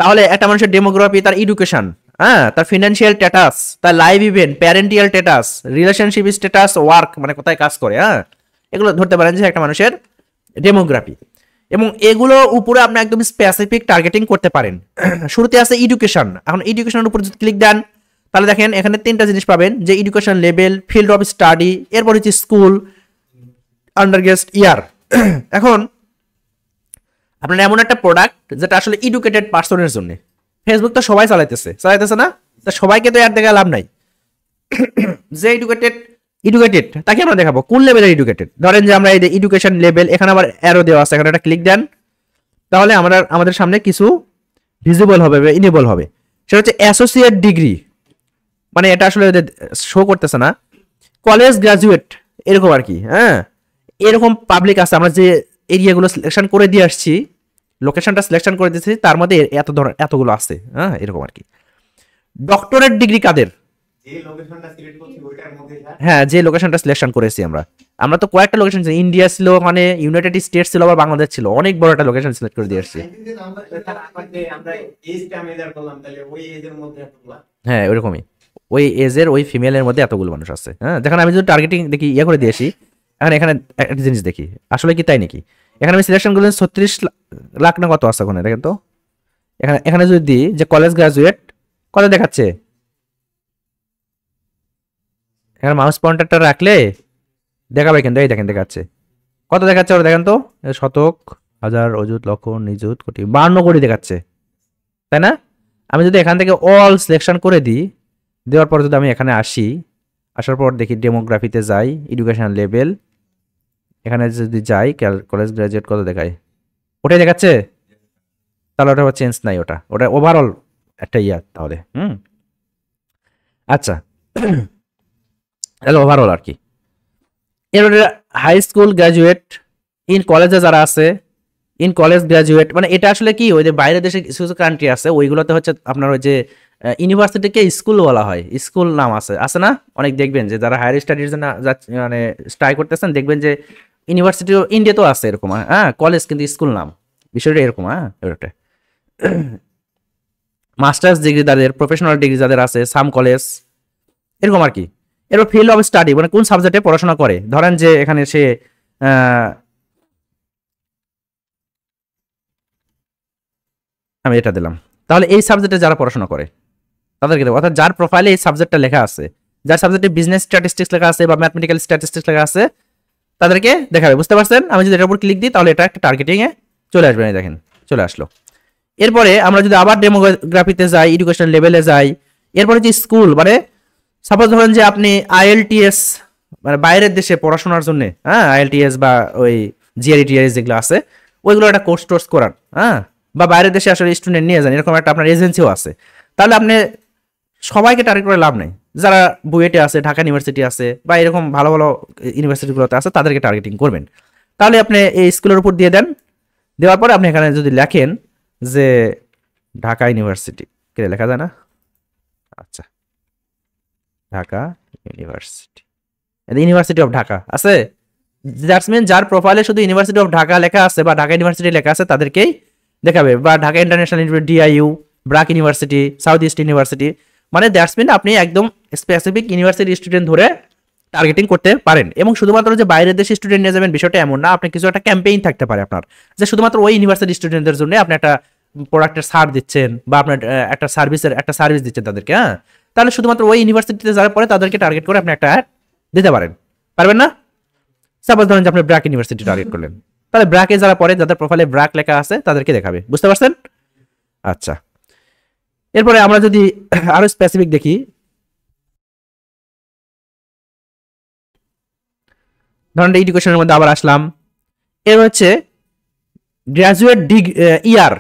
তাহলে একটা মানুষের ডেমোগ্রাফি, তার এডুকেশন, হ্যাঁ, তার ফিনান্সিয়াল স্ট্যাটাস, তার live event, parental status, relationship status, work মানে কোথায় কাজ করে, হ্যাঁ, এগুলো ধরতে পারেন যে একটা মানুষের ডেমোগ্রাফি। এবং এগুলো উপরে আপনি একদম স্পেসিফিক টার্গেটিং করতে পারেন। শুরুতে আছে এডুকেশন। এখন এডুকেশনের উপর যদি ক্লিক দেন তাহলে দেখেন এখানে তিনটা জিনিস পাবেন, যে education level, field of study, এরপর হচ্ছে স্কুল, আন্ডারগ্রেড ইয়ার। এখন আপনার এমন একটা প্রোডাক্ট যেটা আসলে এডুকেটেড পার্সনের জন্য। ফেসবুক তো সবাই চালাইতেছে না, তা সবাইকে তো অ্যাড দেখা লাভ নাই। যে এডুকেটেড তাকে আমরা দেখাবো কোন লেভেলের এডুকেটেড। ধরেন যে আমরা এই যে এডুকেশন লেভেল, এখানে আবার অ্যারো দেওয়া আছে, এখানে একটা ক্লিক দেন, তাহলে আমাদের সামনে কিছু ভিজিবল হবে, ইনেবল হবে। সেটা হচ্ছে অ্যাসোসিয়েট ডিগ্রি, মানে এটা আসলে শো করতেছে না, কলেজ গ্রাজুয়েট এরকম আর কি, হ্যাঁ, এরকম পাবলিক আছে। আমরা যে এরিয়াগুলো সিলেকশন করে দিয়ে আসছি, লোকেশনটা সিলেকশন করে দিয়েছি, তার মধ্যে এতগুলো আছে, হ্যাঁ, এরকম আর কি। ডক্টরেট ডিগ্রি কাদের, হ্যাঁ, যে লোকেশনটা সিলেকশন করেছি আমরা তো কয়েকটা লোকেশন ছিল, ইন্ডিয়া ছিল, মানে ইউনাইটেড স্টেটস ছিল, আবার বাংলাদেশ ছিল, অনেক বড় একটা লোকেশন সিলেক্ট করে দিয়ে আসছি। হ্যাঁ, ওইরকমই, ওই এজের ওই ফিমেলের মধ্যে এতগুলো মানুষ আছে, হ্যাঁ। যেখানে আমি যদি টার্গেটিং দেখি ইয়ে করে দিয়েছি, এখানে একটা জিনিস দেখি আসলে কি তাই নাকি। এখানে আমি সিলেকশন করলাম 36 লাখ না কত আছে ওখানে, দেখেন তো। এখানে যদি দিই যে কলেজ গ্রাজুয়েট, কত দেখাচ্ছে, এখানে মাউস পয়েন্টারটা রাখলে দেখাবে, কিন্তু এই দেখেন দেখাচ্ছে, কত দেখাচ্ছে ওরা দেখেন তো, শতক, হাজার, অযুত, লক্ষ, নিযুত, কোটি, 52 কোটি দেখাচ্ছে, তাই না? আমি যদি এখান থেকে অল সিলেকশন করে দিই, দেওয়ার পর যদি আমি এখানে আসার পর দেখি ডেমোগ্রাফিতে যাই, এডুকেশন লেভেল, এখানে যদি যাই কলেজ গ্রাজুয়েট কত দেখায়, ওটাই দেখাচ্ছে, তাহলে ওটা চেঞ্জ নাই, ওটা ওভারঅল একটা ইয়ার তাহলে। আচ্ছা, তাহলে ওভারঅল আর কি। এরপরে হাই স্কুল গ্রাজুয়েট, ইন কলেজে যারা আছে, ইন কলেজ গ্রাজুয়েট, মানে এটা আসলে কি, ওই যে বাইরের দেশে কিছু কিছু কান্ট্রি আছে, ওইগুলোতে হচ্ছে আপনার ওই যে ইউনিভার্সিটিকে স্কুল বলা হয়, স্কুল নাম আছে না অনেক, দেখবেন যে যারা হায়ার স্টাডির জন্য মানে ট্রাই করতেছেন, দেখবেন যে ইউনিভার্সিটি ইন্ডিয়াতেও আছে এরকম, হ্যাঁ, কলেজ কিন্তু স্কুল নাম, বিষয়টা এরকম, হ্যাঁ। ওটা মাস্টার্স ডিগ্রি যাদের, প্রফেশনাল ডিগ্রি যাদের আছে, সাম কলেজ এরকম আর কি। এরপর ফিল্ড অফ স্টাডি, মানে কোন সাবজেক্টে পড়াশোনা করে। ধরেন যে এখানে সে আমি এটা দিলাম, তাহলে এই সাবজেক্টে যারা পড়াশোনা করে তাদেরকে দেবো, অর্থাৎ যার প্রোফাইলে এই সাবজেক্টটা লেখা আছে, যার সাবজেক্টে বিজনেস স্ট্যাটিস্টিক্স লেখা আছে বা ম্যাথমেটিক্যাল স্ট্যাটিস্টিক্স লেখা আছে, তাদেরকে দেখাবে। বুঝতে পারছেন? আমি যদি এটার উপর ক্লিক দিই তাহলে এটা একটা টার্গেটিংয়ে চলে আসবে, দেখেন চলে আসলো। এরপরে আমরা যদি আবার ডেমোগ্রাফিতে যাই, এডুকেশন লেভেলে যাই, এরপরে যে স্কুল, মানে সাপোজ ধরেন যে আপনি আইএলটিএস, মানে বাইরের দেশে পড়াশোনার জন্য, হ্যাঁ, আইএলটিএস বা ওই জিআরইটিএস যেগুলো আছে, ওইগুলো একটা কোর্স করার, হ্যাঁ, বা বাইরের দেশে আসলে স্টুডেন্ট নিয়ে যান, এরকম একটা আপনার এজেন্সিও আছে। তাহলে আপনি সবাইকে টার্গেট করে লাভ নেই, যারা বুয়েটে আছে, ঢাকা ইউনিভার্সিটি আছে, বা এরকম ভালো ভালো ইউনিভার্সিটিগুলোতে আছে, তাদেরকে টার্গেটিং করবেন। তাহলে আপনি এই স্কুলের উপর দিয়ে দেন, দেওয়ার পরে আপনি এখানে যদি লেখেন যে ঢাকা ইউনিভার্সিটি, কে লেখা যায় না, আচ্ছা, Dhaka university, university of Dhaka আছে, দ্যাটস মিন যার প্রোফাইলে শুধু ইউনিভার্সিটি অফ ঢাকা লেখা আছে বা ঢাকা ইউনিভার্সিটি লেখা আছে তাদেরকেই দেখাবে, বা Dhaka international university, DIU, BRAC university, south east university, মানে দ্যাটস মিন আপনি একদম স্পেসিফিক ইউনিভার্সিটি স্টুডেন্ট ধরে টার্গেটিং করতে পারেন। এবং শুধুমাত্র যে বাইরের দেশে স্টুডেন্ট নিয়ে যাবেন বিষয়টা এমন না, আপনি কিছু একটা ক্যাম্পেইন থাকতে পারে আপনার, যে শুধুমাত্র ওই ইউনিভার্সিটি স্টুডেন্টদের জন্য আপনি একটা প্রোডাক্টের ছাড় দিচ্ছেন বা আপনার একটা সার্ভিস দিচ্ছেন তাদেরকে। হ্যাঁ, তাহলে শুধুমাত্র ওই ইউনিভার্সিটিতে যারা পড়ে তাদেরকে টার্গেট করে আপনি একটা অ্যাড দিতে পারেন। পারবেন না? সাপোজ ধরেন যে আপনি ব্র্যাক ইউনিভার্সিটি টার্গেট করলেন, তাহলে ব্র্যাকে যারা পড়ে, যাদের প্রোফাইলে ব্র্যাক লেখা আছে তাদেরকে দেখাবে। বুঝতে পারছেন? আচ্ছা, এরপরে আমরা যদি আরো স্পেসিফিক দেখি, ধরেন এডুকেশনের মধ্যে আবার আসলাম, এর হচ্ছে গ্রাজুয়েট ইয়ার,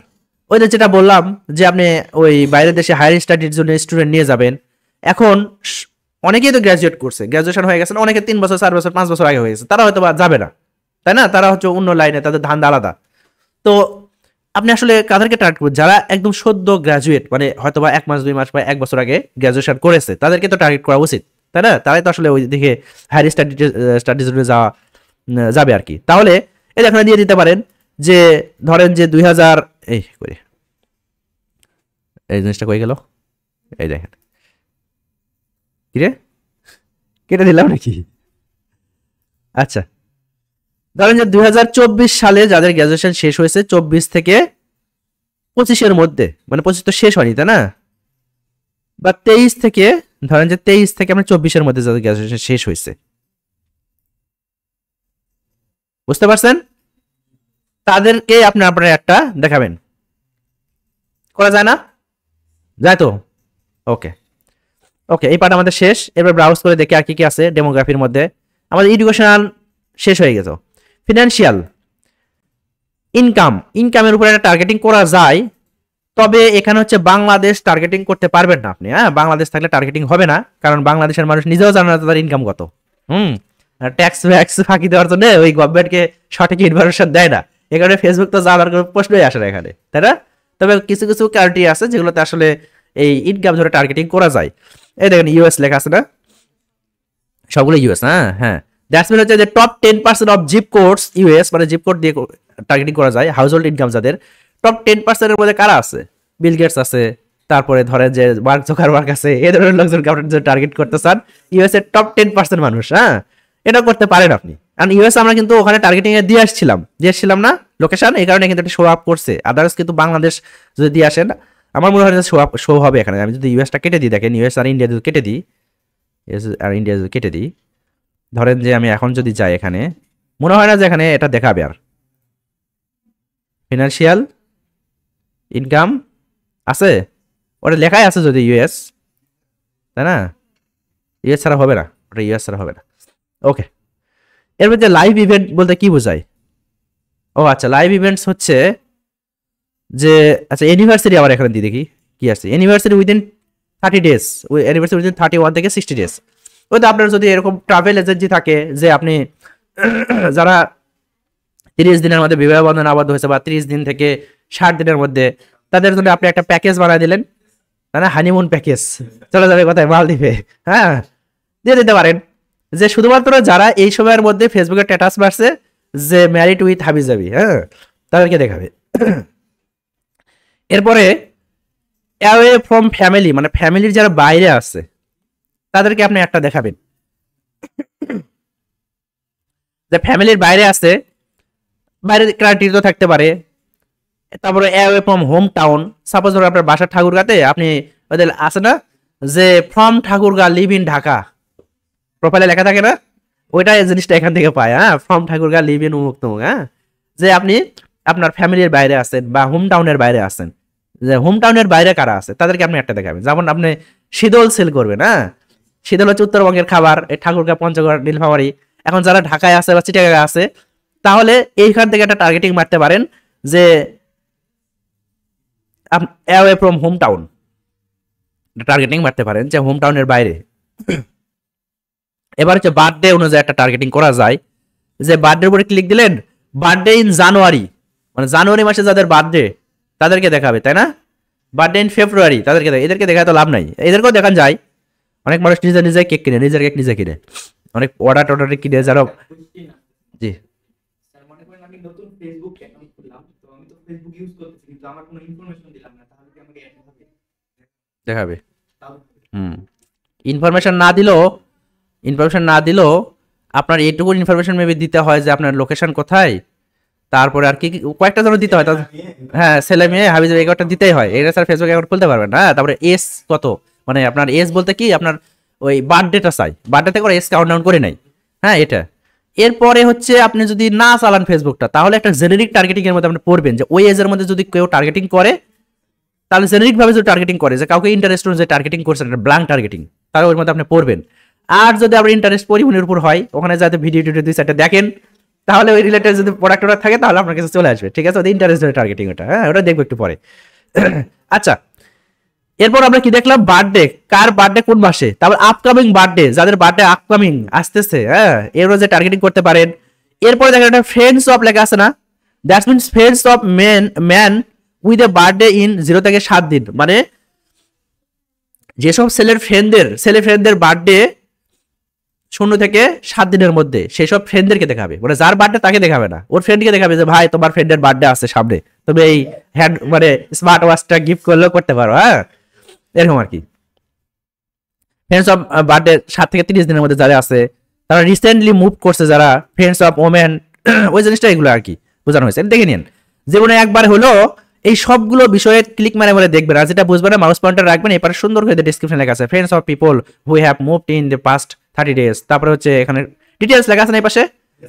ওই যে যেটা বললাম যে আপনি ওই বাইরের দেশে হায়ার স্টাডির জন্য স্টুডেন্ট নিয়ে যাবেন। এখন অনেকেই তো গ্রাজুয়েট করছে, গ্রাজুয়েশন হয়ে গেছে, অনেকে 3 বছর 4 বছর 5 বছর আগে হয়ে গেছে, তারা হয়তো বা যাবে না, তাই না? তারা হচ্ছে অন্য লাইনে, তাদের ধান্দা আলাদা। তো আপনি আসলে কাদেরকে টার্গেট করবেন? যারা একদম সদ্য গ্রাজুয়েট, মানে হয়তো বা 1 মাস 2 মাস বা 1 বছর আগে গ্রাজুয়েশন করেছে, তাদেরকে তো টার্গেট করা উচিত, তাই না? তারাই তো আসলে ওই দিকে হায়ার স্টাডিজ যাবে আর কি। তাহলে এই এখানে দিয়ে দিতে পারেন যে ধরেন যে 2000 এই করে, এই জিনিসটা কই গেল, এই দেখেন, কিরে কেটে দিলাম নাকি? আচ্ছা, ধরেন যে 2024 সালে যাদের গ্রাজুয়েশন শেষ হয়েছে 24 থেকে 25-এর মধ্যে, মানে 25 তো শেষ হয়নি তাই না, বা 23 থেকে, ধরেন যে 23 থেকে আমরা 24-এর মধ্যে যাদের গ্রাজুয়েশন শেষ হয়েছে, বুঝতে পারছেন? তাদেরকে আপনার একটা দেখাবেন। করা যায় না? যায় তো? ওকে ওকে, এই পার্ট আমাদের শেষ। এবার ব্রাউজ করে দেখি আর কি কি আছে ডেমোগ্রাফির মধ্যে। আমাদের এডুকেশনাল শেষ হয়ে গেছে। ফিনান্সিয়াল, ইনকামের উপরে একটা টার্গেটিং করা যায়, তবে এখানে হচ্ছে বাংলাদেশ টার্গেটিং করতে পারবেন না আপনি। হ্যাঁ, বাংলাদেশ থাকলে টার্গেটিং হবে না, কারণ বাংলাদেশের মানুষ নিজেও জানে না তাদের ইনকাম কত। হুম, ট্যাক্স ভ্যাক্স ফাঁকি দেওয়ার জন্য ওই গভর্নমেন্টকে সঠিক ইনফরমেশন দেয় না, এ কারণে ফেসবুক তো যাওয়ার কোনো প্রশ্নই আসে না এখানে, তাই না? তবে কিছু কিছু কান্ট্রি আছে যেগুলোতে আসলে এই ইনকাম ধরে টার্গেটিং করা যায়। এই দেখেন ইউএস লেখা আছে না, সবগুলো ইউএস। হ্যাঁ হ্যাঁ, দ্যাটস মিন হচ্ছে যে top 10% of zip codes US, মানে জিপ কোড দিয়ে টার্গেটিং করা যায় হাউস হোল্ড ইনকাম যাদের। টপ 10% এর মধ্যে কারা আছে? বিল গেটস আছে, তারপরে ধরেন যে মার্ক জুকারবার্গ আছে, এই ধরনের লোকজন টার্গেট করতে চান ইউএস এর টপ 10% মানুষ। হ্যাঁ, এটা করতে পারেন আপনি। কারণ ইউএস আমরা কিন্তু ওখানে টার্গেটিং এ দিয়ে আসছিলাম না লোকেশন, এই কারণে কিন্তু একটা শো আপ করছে। আদার্স কিন্তু বাংলাদেশ যদি দিয়ে আসেন, আমার মনে হয় শো হবে এখানে। আমি যদি ইউএসটা কেটে দিই, দেখেন ইউএস আর ইন্ডিয়া যদি কেটে দিই, ধরেন যে আমি এখন যদি যাই এখানে, মনে হয় না যে এখানে এটা দেখাবে আর। ফিনান্সিয়াল ইনকাম আছে, ওটা লেখাই আছে যদি ইউএস, তাই না? ইউএস ছাড়া হবে না, ওটা ইউএস ছাড়া হবে না। ওকে, এর মধ্যে লাইভ ইভেন্ট বলতে কি বোঝায়? ও আচ্ছা, লাইভ ইভেন্টস হচ্ছে যে, আচ্ছা ইউনিভার্সিটি আবার এখানে দিয়ে দেখি কি আছে। University within 30 days, university within 31 থেকে 60 ডেজ। ওইটা আপনার যদি এরকম ট্রাভেল এজেন্সি থাকে যে আপনি যারা 30 দিনের মধ্যে বিবাহ বন্ধন আবদ্ধ হয়েছে বা 30 দিন থেকে 60 দিনের মধ্যে, তাদের জন্য আপনি একটা প্যাকেজ বানায় দিলেন, তাই না? হানিমুন প্যাকেজ, চলে যাবে কোথায়? মালদ্বীপে। হ্যাঁ, দিয়ে দিতে পারেন যে শুধুমাত্র যারা এই সময়ের মধ্যে ফেসবুকে স্ট্যাটাস মারছে যে ম্যারিড উইথ হাবিজাবি, হ্যাঁ, তাদেরকে দেখাবে। এরপরে অ্যাওয়ে ফ্রম ফ্যামিলি, মানে ফ্যামিলির যারা বাইরে আছে তাদেরকে আপনি একটা দেখাবেন যে ফ্যামিলির বাইরে আছে, বাইরে ক্রাইটেরিয়া থাকতে পারে। তারপরে away from home town, suppose ধরো আপনার বাসা ঠাকুরগাঁতে, আপনি ওদের আছে না যে from Thakurgaon live in Dhaka, প্রোফাইলে লেখা থাকে না, ওইটা এই জিনিসটা এখান থেকে পায়। হ্যাঁ, ফ্রম ঠাকুরগাঁ লিভ ইন উমুক তুমুক। হ্যাঁ, যে আপনি আপনার ফ্যামিলির বাইরে আছেন বা হোম টাউনের বাইরে আছেন, যে হোম টাউনের বাইরে কারা আছে তাদেরকে আপনি একটা দেখাবেন। যেমন আপনি শীতল সেল করবেন। হ্যাঁ, শীতল হচ্ছে উত্তরবঙ্গের খাবার, এই ঠাকুরগাঁ, পঞ্চগড়, নীলফামারী। এখন যারা ঢাকায় আছে বা চিটাগাঁয়ে আছে, তাহলে এইখান থেকে একটা টার্গেটিং মারতে পারেন যে away from home town, targeting মারতে পারেন যে হোম টাউনের বাইরে। এবার হচ্ছে বার্থডে অনুযায়ী একটা টার্গেটিং করা যায়, যে বার্থডের উপরে ক্লিক দিলেন, বার্থডে ইন জানুয়ারি, মানে জানুয়ারি মাসে যাদের বার্থডে তাদেরকে দেখাবে, তাই না? বার্থডে ইন ফেব্রুয়ারি তাদেরকে এদেরকে দেখায় তো লাভ নাই, এদেরকেও দেখান যায়। অনেক মানুষ নিজে নিজে কেক কিনে, নিজের কেক নিজে কিনে, অনেক অর্ডার টর্ডার কিনে যারা। জি, মনে করেন আমি নতুন ফেসবুক অ্যাকাউন্ট খুললাম, তো আমি তো ফেসবুক ইউজ করতেছি কিন্তু আমার কোনো ইনফরমেশন দিলাম না, তাহলে কি আমাকে অ্যাড হবে? দেখাবে। ইনফরমেশন না দিলেও আপনার এইটুকু ইনফরমেশন মেবি দিতে হয় যে আপনার লোকেশন কোথায়, তারপরে আর কি কয়েকটা জন দিতে হয়। হ্যাঁ, ছেলে মেয়ে হাবি যাবে এগারোটা দিতেই হয়, এটা স্যার ফেসবুক অ্যাকাউন্ট খুলতে পারবেন না। তারপরে এস কত, মানে আপনার এস বলতে কি আপনার ওই বার্থডেটা চাই, বার্থডে করে এস কাউন্ট ডাউন করে নাই। হ্যাঁ, এটা এরপরে হচ্ছে আপনি যদি না চালান ফেসবুকটা, তাহলে একটা জেনেরিক টার্গেটিং এর মধ্যে আপনি পড়বেন যে ওই এজের মধ্যে যদি কেউ টার্গেটিং করে, তাহলে জেনেরিক ভাবে যদি টার্গেটিং করে যে কাউকে ইন্টারেস্ট যে টার্গেটিং করছেন, একটা ব্ল্যাঙ্ক টার্গেটিং, তাহলে ওর মধ্যে আপনি পড়বেন। আর যদি আপনার ইন্টারেস্ট পরিমাণের উপর হয়, ওখানে যাতে ভিডিও টিডিও 2-4টা দেখেন, তাহলে ওই রিলেটেড যদি প্রোডাক্ট ওটা থাকে তাহলে আপনার কাছে চলে আসবে। ঠিক আছে, ওদের ইন্টারেস্ট টার্গেটিং ওটা, হ্যাঁ ওটা দেখবো একটু পরে। আচ্ছা, এরপর আমরা কি দেখলাম, বার্থডে, কার বার্থডে কোন মাসে, তারপর আপকামিং বার্থডে, যাদের বার্থডে আপকামিং আসতেছে, হ্যাঁ এরও যে টার্গেটিং করতে পারেন। এরপরে দেখেন একটা ফ্রেন্ডস অফ লেখা আছে না, that's means friends of man with a birthday in 0 থেকে 7 দিন, মানে যেসব ছেলে ফ্রেন্ডদের বার্থডে 0 থেকে 7 দিনের মধ্যে, সেসব ফ্রেন্ডদেরকে দেখাবে, মানে যার বার্থডে তাকে দেখাবে না, ওর ফ্রেন্ডকে দেখাবে যে ভাই তোমার ফ্রেন্ডের বার্থডে আছে সামনে, তবে এই হ্যান্ড মানে স্মার্ট ওয়াচটা গিফট করলেও করতে পারো। হ্যাঁ, এরকম আর কি। ফ্রেন্ডস অফ বার্থডে 7 থেকে 30 দিনের মধ্যে যারা আছে, তারা রিসেন্টলি মুভ করছে যারা, ফ্রেন্ডস অফ ওমেন, ওই জিনিসটা এগুলো আর কি বোঝানো হয়েছে, দেখে নিন। জীবনে একবার হলো এই সবগুলো বিষয়ে ক্লিক মারে মারে দেখবেন, আর যেটা বুঝবেন না মাউস পয়েন্টার রাখবেন, এপারে সুন্দর করে ডেসক্রিপশন লেখা আছে friends of people who have moved in the past 30 days, তারপরে হচ্ছে এখানে ডিটেলস লেখা আছে না এই পাশে।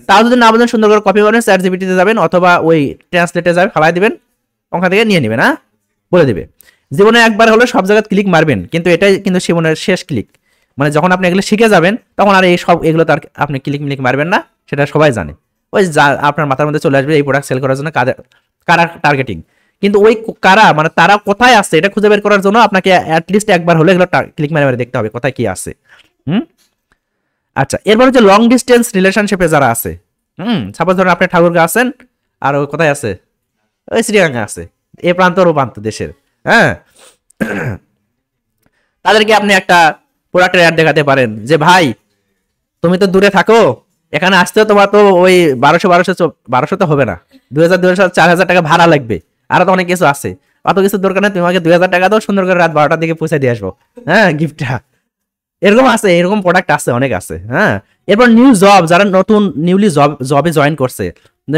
তাও যদি না বুঝেন সুন্দর করে কপি করেন, চ্যাটজিপিটিতে যাবেন অথবা ওই ট্রান্সলেটে যাবেন, ফালাই দিবেন, ওখান থেকে নিয়ে নেবেন, হ্যাঁ বলে দিবে। জীবনে একবার হলো সব জায়গায় ক্লিক মারবেন, কিন্তু এটাই কিন্তু জীবনের শেষ ক্লিক, মানে যখন আপনি এগুলো শিখে যাবেন তখন আর এই সব এগুলো তার আপনি ক্লিক মারবেন না, সেটা সবাই জানে। ওই যা আপনার মাথার মধ্যে চলে আসবে এই প্রোডাক্ট সেল করার জন্য কারা টার্গেটিং, কিন্তু ওই কারা মানে তারা কোথায় আছে এটা খুঁজে বের করার জন্য আপনাকে অ্যাটলিস্ট একবার হলে এগুলো ক্লিক মারে মারে দেখতে হবে কোথায় কি আছে। আচ্ছা, এরপর হচ্ছে লং ডিস্টেন্স রিলেশনশিপে যারা আছে, সাপোজ ধরুন আপনি ঠাকুরগাঁও আছেন, আর ওই কোথায় আছে, ওই শ্রীলঙ্কা আছে, এ প্রান্ত ও প্রান্ত দেশের, হ্যাঁ তাদেরকে আপনি একটা প্রোডাক্টের অ্যাড দেখাতে পারেন যে ভাই তুমি তো দূরে থাকো, এখানে আসতেও তোমার তো ওই 1200 তো হবে না, 2000 4000 টাকা ভাড়া লাগবে, আরো তো অনেক কিছু আছে, অত কিছু দরকার নেই, তুমি আমাকে 2000 টাকা দাও, সুন্দর করে রাত 12টার দিকে পৌঁছে দিয়ে আসবো, হ্যাঁ গিফটটা। এরকম আছে, এরকম প্রোডাক্ট আছে, অনেক আছে। হ্যাঁ, এরপর নিউ জব, যারা নতুন নিউলি জবে জয়েন করছে,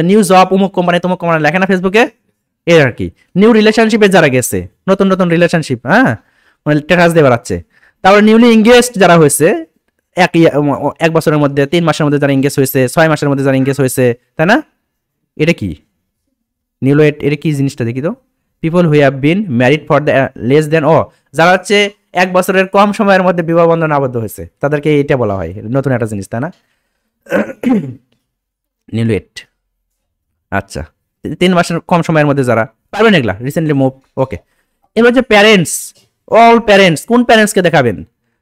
নিউ জব অমুক কোম্পানি তমুক কোম্পানি লেখে না ফেসবুকে, এর আর কি। নিউ রিলেশনশিপে যারা গেছে, নতুন রিলেশনশিপ, হ্যাঁ মানে স্ট্যাটাস দিয়ে বেড়াচ্ছে। তারপরে নিউলি এঙ্গেজড যারা হয়েছে, এক বছরের মধ্যে, 3 মাসের মধ্যে যারা এঙ্গেজ হয়েছে, 6 মাসের মধ্যে যারা এঙ্গেজ হয়েছে, তাই না? এটা কি নিউলি, এটা কি জিনিসটা দেখি তো। People who have been married for the less than, যারা হচ্ছে 1 বছরের কম সময়ের মধ্যে বিবাহ বন্ধনে আবদ্ধ হয়েছে, তাদেরকে এটা বলা হয় নতুন একটা জিনিস, তাই না? নিউলিয়েট, আচ্ছা 3 মাসের কম সময়ের মধ্যে যারা পারবেন এগুলা, রিসেন্টলি মুভ, ওকে। এবার হচ্ছে প্যারেন্টস, অল প্যারেন্টস, কোন প্যারেন্টসকে দেখাবেন,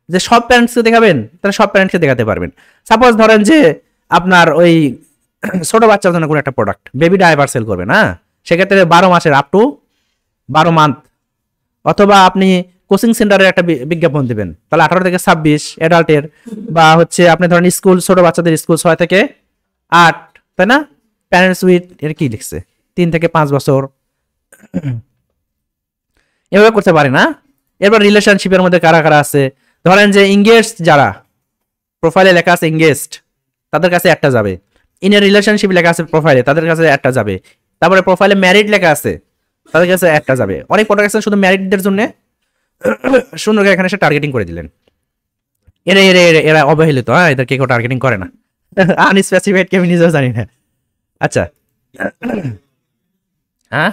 যে সব প্যারেন্টসকে দেখাবেন, তাহলে সব প্যারেন্টসকে দেখাতে পারবেন। সাপোজ ধরেন যে আপনার ওই ছোট বাচ্চার জন্য কোনো একটা প্রোডাক্ট, বেবি ডাইপার সেল করবেন, হ্যাঁ সেক্ষেত্রে 12 মাসের আপ টু 12 মান্থ, অথবা আপনি কোচিং সেন্টারের একটা বিজ্ঞাপন দিবেন, তাহলে 18 থেকে 26 অ্যাডাল্টের, বা হচ্ছে আপনি ধরেন স্কুল, ছোট বাচ্চাদের স্কুল 6 থেকে 8, তাই না? প্যারেন্টস উইথ, এর কি লিখছে 3 থেকে 5 বছর, এভাবে করতে পারে না। এরপর রিলেশনশিপের মধ্যে কারা কারা আছে, ধরেন যে এঙ্গেজড যারা, প্রোফাইলে লেখা আছে এঙ্গেজড, তাদের কাছে একটা যাবে। ইন এ রিলেশনশিপ লেখা আছে প্রোফাইলে, তাদের কাছে একটা যাবে। তারপরে প্রোফাইলে ম্যারিড লেখা আছে, তাদের কাছে একটা যাবে। অনেক প্রোডাক্ট আছে শুধু ম্যারিডদের জন্য, সুন্দর করে এখানে এসে টার্গেটিং করে দিলেন। এরা অবহেলিত, হ্যাঁ এদেরকে কেউ টার্গেটিং করে না, আনস্পেসিফাইড কে আমি নিজেও জানি না। আচ্ছা, হ্যাঁ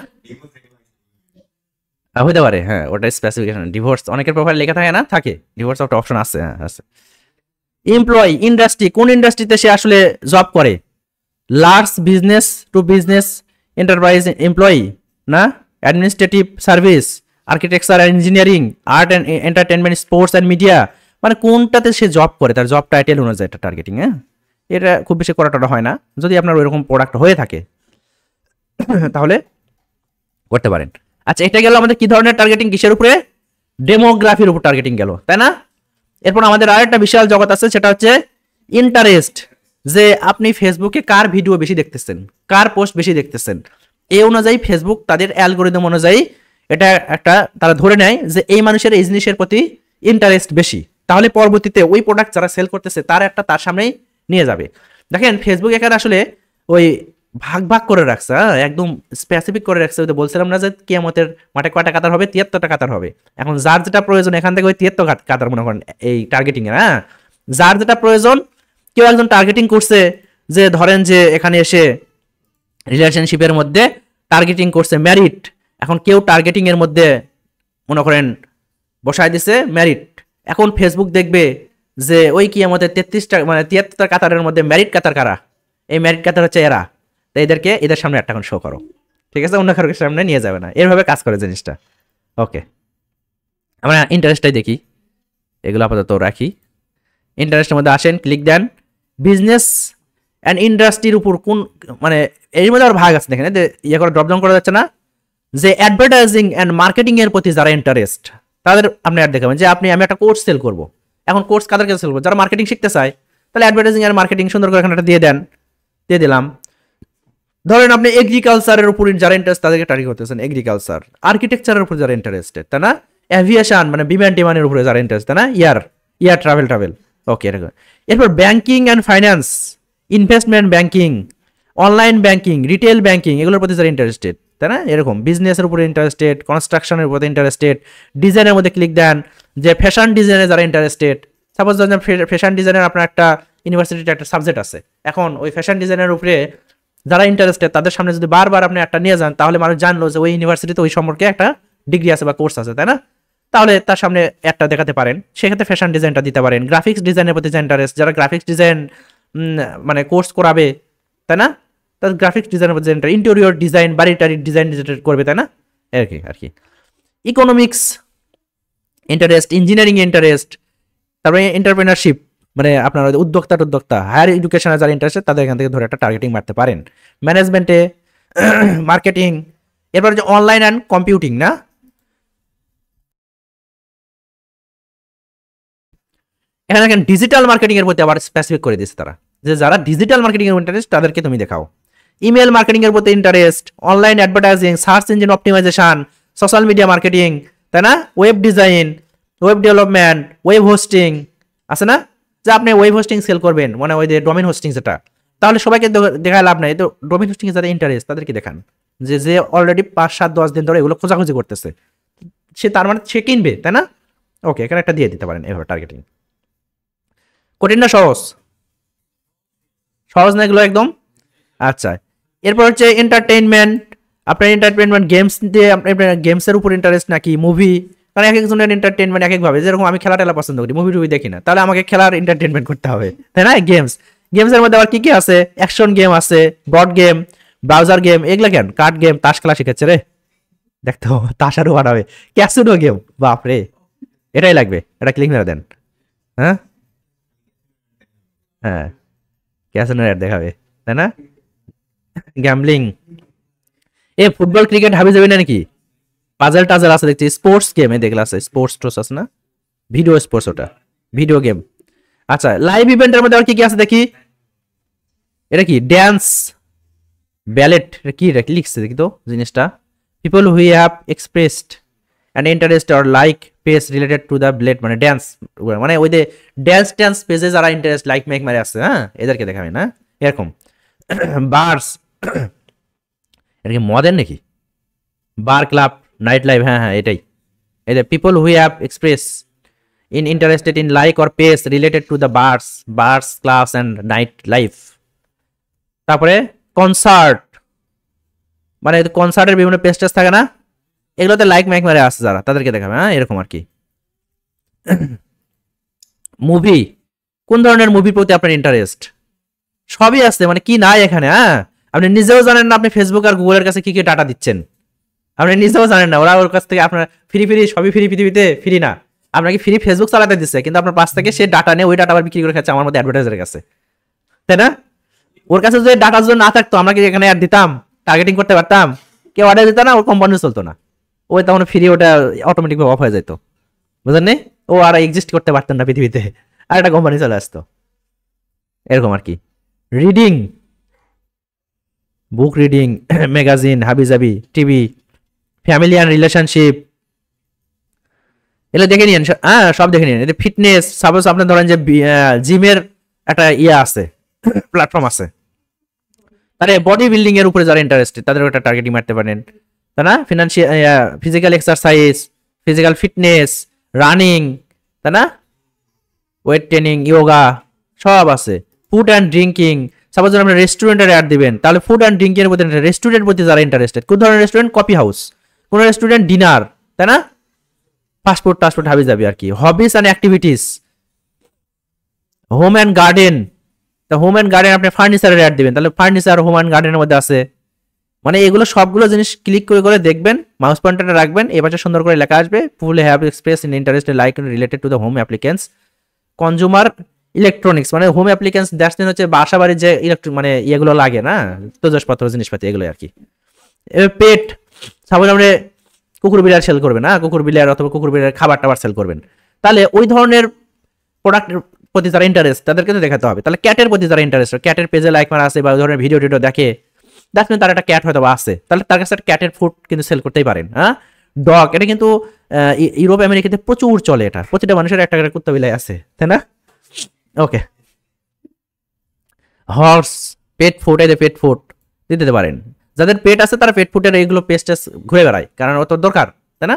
হতে পারে, হ্যাঁ ওটা স্পেসিফিকেশন। ডিভোর্স অনেকের প্রোফাইল লেখা থাকে না, থাকে ডিভোর্স একটা অপশন আছে, হ্যাঁ আছে। এমপ্লয়, ইন্ডাস্ট্রি, কোন ইন্ডাস্ট্রিতে সে আসলে জব করে, large business to business enterprise employee না, administrative service, architecture and engineering, art and entertainment, sports and media, মানে কোনটাতে সে জব করে, তার জব টাইটেল অনুযায়ী এটা টার্গেটিং। হ্যাঁ, এটা খুব বেশি করাটা হয় না, যদি আপনার ওইরকম প্রোডাক্ট হয়ে থাকে তাহলে করতে পারেন। আচ্ছা, এটা গেল আমাদের কি ধরনের টার্গেটিং, কিসের উপরে, ডেমোগ্রাফির উপর টার্গেটিং গেল, তাই না? এরপর আমাদের আরেকটা বিশাল জগৎ আছে, সেটা হচ্ছে ইন্টারেস্ট, যে আপনি ফেসবুকে কার ভিডিও বেশি দেখতেছেন, কার পোস্ট বেশি দেখতেছেন, এই অনুযায়ী ফেসবুক তাদের অ্যালগোরিদম অনুযায়ী এটা একটা তারা ধরে নেয় যে এই মানুষের এই জিনিসের প্রতি ইন্টারেস্ট বেশি, তাহলে পরবর্তীতে ওই প্রোডাক্ট যারা সেল করতেছে তার একটা তার সামনেই নিয়ে যাবে। দেখেন ফেসবুক এখানে আসলে ওই ভাগ ভাগ করে রাখছে, একদম স্পেসিফিক করে রাখছে। ওই তো বলছিলাম না যে কিয়ামতের মাঠে কয়টা কাতার হবে, 73টা কাতার হবে। এখন যার যেটা প্রয়োজন এখান থেকে ওই 73 কাতার মনে করেন এই টার্গেটিং এর, যার যেটা প্রয়োজন। কেউ একজন টার্গেটিং করছে যে ধরেন যে এখানে এসে রিলেশনশিপের মধ্যে টার্গেটিং করছে ম্যারিড, এখন কেউ টার্গেটিং এর মধ্যে মনে করেন বসায় দিছে ম্যারিড। এখন ফেসবুক দেখবে যে ওই কি আমাদের 33টা মানে 73টা কাতারের মধ্যে ম্যারিড কাতার কারা, এই ম্যারিড কাতার হচ্ছে এরা, তো এদেরকে এদের সামনে একটা শো করো, ঠিক আছে, অন্য কারোর সামনে নিয়ে যাবে না। এভাবে কাজ করে জিনিসটা। ওকে, আমরা ইন্টারেস্টটাই দেখি, এগুলো আপাতত রাখি। ইন্টারেস্টের মধ্যে আসেন, ক্লিক দেন। বিজনেস অ্যান্ড ইন্ডাস্ট্রির উপর কোন মানে এর মধ্যে আবার ভাগ আছে, দেখেন ইয়ে করে ড্রপ ডাউন করা যাচ্ছে না, যে অ্যাডভার্টাইজিং অ্যান্ড মার্কেটিং এর প্রতি যারা ইন্টারেস্ট তাদের আপনি অ্যাড দেখাবেন যে আমি একটা কোর্স সেল করব। এখন কোর্স কাদের কাছে সেল করবো, যারা মার্কেটিং শিখতে চায়, তাহলে অ্যাডভার্টাইজিং আর মার্কেটিং সুন্দর করে এখানে একটা দিয়ে দেন, দিয়ে দিলাম। ধরেন আপনি এগ্রিকালচারের উপর যারা ইন্টারেস্ট তাদেরকে টার্গেট করতেছেন, এগ্রিকালচার। আর্কিটেকচারের উপর যারা ইন্টারেস্টেড, তাই না? অ্যাভিয়েশন মানে বিমান টিমানের উপরে যারা ইন্টারেস্ট, তাই না? ইয়ার ট্রাভেল। ওকে, এরপর banking and finance, investment banking, online banking, retail banking, এগুলোর প্রতি যারা ইন্টারেস্টেড, তাই না? এরকম বিজনেসের উপরে ইন্টারেস্টেড, কনস্ট্রাকশনের উপরে ইন্টারেস্টেড, ডিজাইনের মধ্যে ক্লিক দেন যে ফ্যাশন ডিজাইনে যারা ইন্টারেস্টেড। সাপোজ ধরেন ফ্যাশন ডিজাইনের আপনার একটা ইউনিভার্সিটিতে একটা সাবজেক্ট আছে, এখন ওই ফ্যাশন ডিজাইনের উপরে যারা ইন্টারেস্টেড তাদের সামনে যদি বারবার আপনি একটা নিয়ে যান, তাহলে মানুষ জানলো যে ওই ইউনিভার্সিটিতে ওই সম্পর্কে একটা ডিগ্রি আছে বা কোর্স আছে, তাই না? তাহলে তার সামনে একটা দেখাতে পারেন, সেক্ষেত্রে ফ্যাশন ডিজাইনটা দিতে পারেন। গ্রাফিক্স ডিজাইনের প্রতি ইন্টারেস্ট, যারা গ্রাফিক্স ডিজাইন মানে কোর্স করাবে, তাই না? তার গ্রাফিক্স ডিজাইনের প্রতি ইন্টেরিয়র ডিজাইন, বাড়িটারির ডিজাইন করবে, তাই না? আর কি ইকোনমিক্স ইন্টারেস্ট, ইঞ্জিনিয়ারিং ইন্টারেস্ট, তারপরে এন্টারপ্রেনারশিপ মানে আপনার উদ্যোক্তা, হায়ার এডুকেশনে যারা ইন্টারেস্টেড তাদের এখান থেকে ধরে একটা টার্গেটিং মারতে পারেন। ম্যানেজমেন্টে, মার্কেটিং, এরপর যে অনলাইন অ্যান্ড কম্পিউটিং, না? এখানে দেখেন ডিজিটাল মার্কেটিং এর প্রতি আবার স্পেসিফিক করে দিয়েছে তারা, যে যারা ডিজিটাল মার্কেটিং এর ইন্টারেস্ট তাদেরকে তুমি দেখাও। ইমেল মার্কেটিং এর প্রতি interest, online advertising, search engine optimization, social media marketing, তাই না? Web design, web development, web hosting আছে না, যে আপনি ওয়েব হোস্টিং সেল করবেন, মানে ওই যে ডোমেন হোস্টিং যেটা, তাহলে সবাইকে দেখায় লাভ নাই। তো ডোমেন হোস্টিং যারা ইন্টারেস্ট তাদেরকে দেখান, যে অলরেডি 5-7-10 দিন ধরে এগুলো খোঁজাখুঁজি করতেছে, সে তার মানে সে কিনবে, তাই না? ওকে, এখানে একটা দিয়ে দিতে পারেন এভাবে টার্গেটিং। কঠিন না সহজ? সহজ না এগুলো একদম? আচ্ছা, এরপর হচ্ছে এন্টারটেইনমেন্ট। আপনার এন্টারটেইনমেন্ট গেমস দিয়ে আপনার গেমসের উপর ইন্টারেস্ট নাকি মুভি, কারণ এক একজনের এন্টারটেইনমেন্ট এক একভাবে। যেরকম আমি খেলা টেলা পছন্দ করি, মুভি টুভি দেখি না, তাহলে আমাকে খেলার এন্টারটেইনমেন্ট করতে হবে, তাই না? গেমসের মধ্যে আবার কি কি আছে? অ্যাকশন গেম আছে, বর্ড গেম, ব্রাউজার গেম, এগুলা কেন? কার্ড গেম, তাস খেলা শিখেছে রে, দেখতে হবে তাস আরও বানাবে, ক্যাসিনো গেম, বাপরে, এটাই লাগবে, এটা ক্লিক মেরে দেন। হ্যাঁ, ক্যাসিনোর অ্যাড দেখাবে, তাই না? গ্যাম্বলিং, ফুটবল ক্রিকেট হাবি যাবে না নাকি? পাজল টাজল আছে দেখছি, স্পোর্টস গেমে দেখলে আছে, স্পোর্টস টোস আছে না, ভিডিও স্পোর্টস, ওটা ভিডিও গেম। আচ্ছা, লাইভ ইভেন্টের মধ্যে আর কি কি আছে দেখি, এটা কি? ড্যান্স, ব্যালেট, কি লিখছে দেখি তো জিনিসটা। People who have expressed and interest or like page related to the ballet, মানে ড্যান্স, মানে ওই যে ড্যান্স পেজে যারা ইন্টারেস্ট লাইক মেক মারে আছে, এদেরকে দেখাবে না এরকম। বার্স, এটা কি মদের নাকি? বার ক্লাব, নাইট লাইফ, এটাই। এই যে people who have express in interested in like or page related to the bars clubs and night life. তারপরে কনসার্ট, মানে কনসার্টের বিভিন্ন পেজ টেজ থাকে না, এগুলোতে লাইক ম্যাক মারে আসছে যারা, তাদেরকে দেখাবে, এরকম আর কি। মুভি, কোন ধরনের মুভির প্রতি আপনার ইন্টারেস্ট, সবই আছে, মানে কি নাই এখানে। আপনি নিজেও জানেন না আপনি ফেসবুক আর গুগলের কাছে কি কি ডাটা দিচ্ছেন, আপনি নিজেও জানেন না। ওর কাছ থেকে আপনার ফ্রি সবই ফ্রি, পৃথিবীতে ফ্রি না। আপনাকে ফ্রি ফেসবুক চালাতে দিচ্ছে, কিন্তু আপনার পাশ থেকে সে ডাটা নেই, ওই ডাটা আবার বিক্রি করে খাচ্ছে আমার মধ্যে অ্যাডভার্টাইজারের কাছে, তাই না? ওর কাছে যদি ডাটা যদি না থাকতো, আমরা কি এখানে অ্যাড দিতাম, টার্গেটিং করতে পারতাম, কেউ অর্ডার দিত না, ওর কোম্পানি চলতো না, ওই তখন ফ্রি ওটা অটোমেটিক অফ হয়ে যেত, বুঝলেন? ও আর এক্সিস্ট করতে পারতেন না পৃথিবীতে, আর একটা কোম্পানি চলে আসতো, এরকম আর কি। রিডিং, বুক রিডিং, ম্যাগাজিন, হাবিজাবি, টিভি, ফ্যামিলি অ্যান্ড রিলেশনশিপ, এগুলো দেখে নিন, হ্যাঁ সব দেখে নিন। এটা ফিটনেস, সাপোজ আপনি ধরেন যে জিমের একটা ইয়ে আছে, প্ল্যাটফর্ম আছে, তাহলে বডি বিল্ডিং এর উপরে যারা ইন্টারেস্টেড তাদের একটা টার্গেটিং মারতে পারেন, তাই না? Financial, physical exercise, physical fitness, running, তাই না? ওয়েট ট্রেনিং, ইয়োগা, সব আছে। ফুড অ্যান্ড ড্রিঙ্কিং, সাপোজ আপনি রেস্টুরেন্টের অ্যাড দিবেন, তাহলে ফুড অ্যান্ড ড্রিঙ্কিং এর প্রতি, রেস্টুরেন্টের প্রতি যারা ইন্টারেস্টেড, কোন ধরনের রেস্টুরেন্ট? কফি হাউস, কোন রেস্টুরেন্ট? ডিনার, তাই না? ফাস্টফুড টাস্টফুড হাবি যাবি আর কি। হবিস and activities, home and garden, তা হোম অ্যান্ড গার্ডেন আপনি ফার্নিচারের অ্যাড দিবেন, তাহলে ফার্নিচার হোম অ্যান্ড গার্ডেনের মধ্যে আছে। মানে এগুলো সবগুলো জিনিস ক্লিক করে করে দেখবেন, মাউস পয়েন্টারটা রাখবেন, এ পাশে সুন্দর করে লেখা আসবে full have express in interest like related to the home appliance consumer electronics, মানে হোম অ্যাপ্লিকেন্স দ্যাটস মিন হচ্ছে বাসা বাড়ির যে মানে ইয়েগুলো লাগে না, তৈজসপত্র জিনিসপাতি, এগুলো আর কি। পেট, সাপোজ আপনি কুকুর বিড়াল সেল করবেন, না কুকুর বিড়াল অথবা কুকুর বিড়াল খাবার টাবার সেল করবেন, তাহলে ওই ধরনের প্রোডাক্টের প্রতি যারা ইন্টারেস্ট তাদেরকে তো দেখাতে হবে। তাহলে ক্যাটের প্রতি যারা ইন্টারেস্ট, ক্যাটের পেজে লাইক মারা আছে বা ওই ধরনের ভিডিও টিডিও দেখে, দ্যাটস মিন তার একটা ক্যাট হয়তো আছে, তাহলে তার কাছে ক্যাটের ফুড কিন্তু সেল করতেই পারেন। হ্যাঁ, ডগ, এটা কিন্তু ইউরোপ আমেরিকাতে প্রচুর চলে, এটা প্রতিটা মানুষের একটা করে কুত্তা বিলাই আছে, তাই না? ওকে, হর্স, পেট ফুড, এই যে পেট ফুড দিতে পারেন। যাদের পেট আছে তারা পেট ফুডের এইগুলো পেস্টেস ঘুরে বেড়ায়, কারণ ও তো দরকার, তাই না?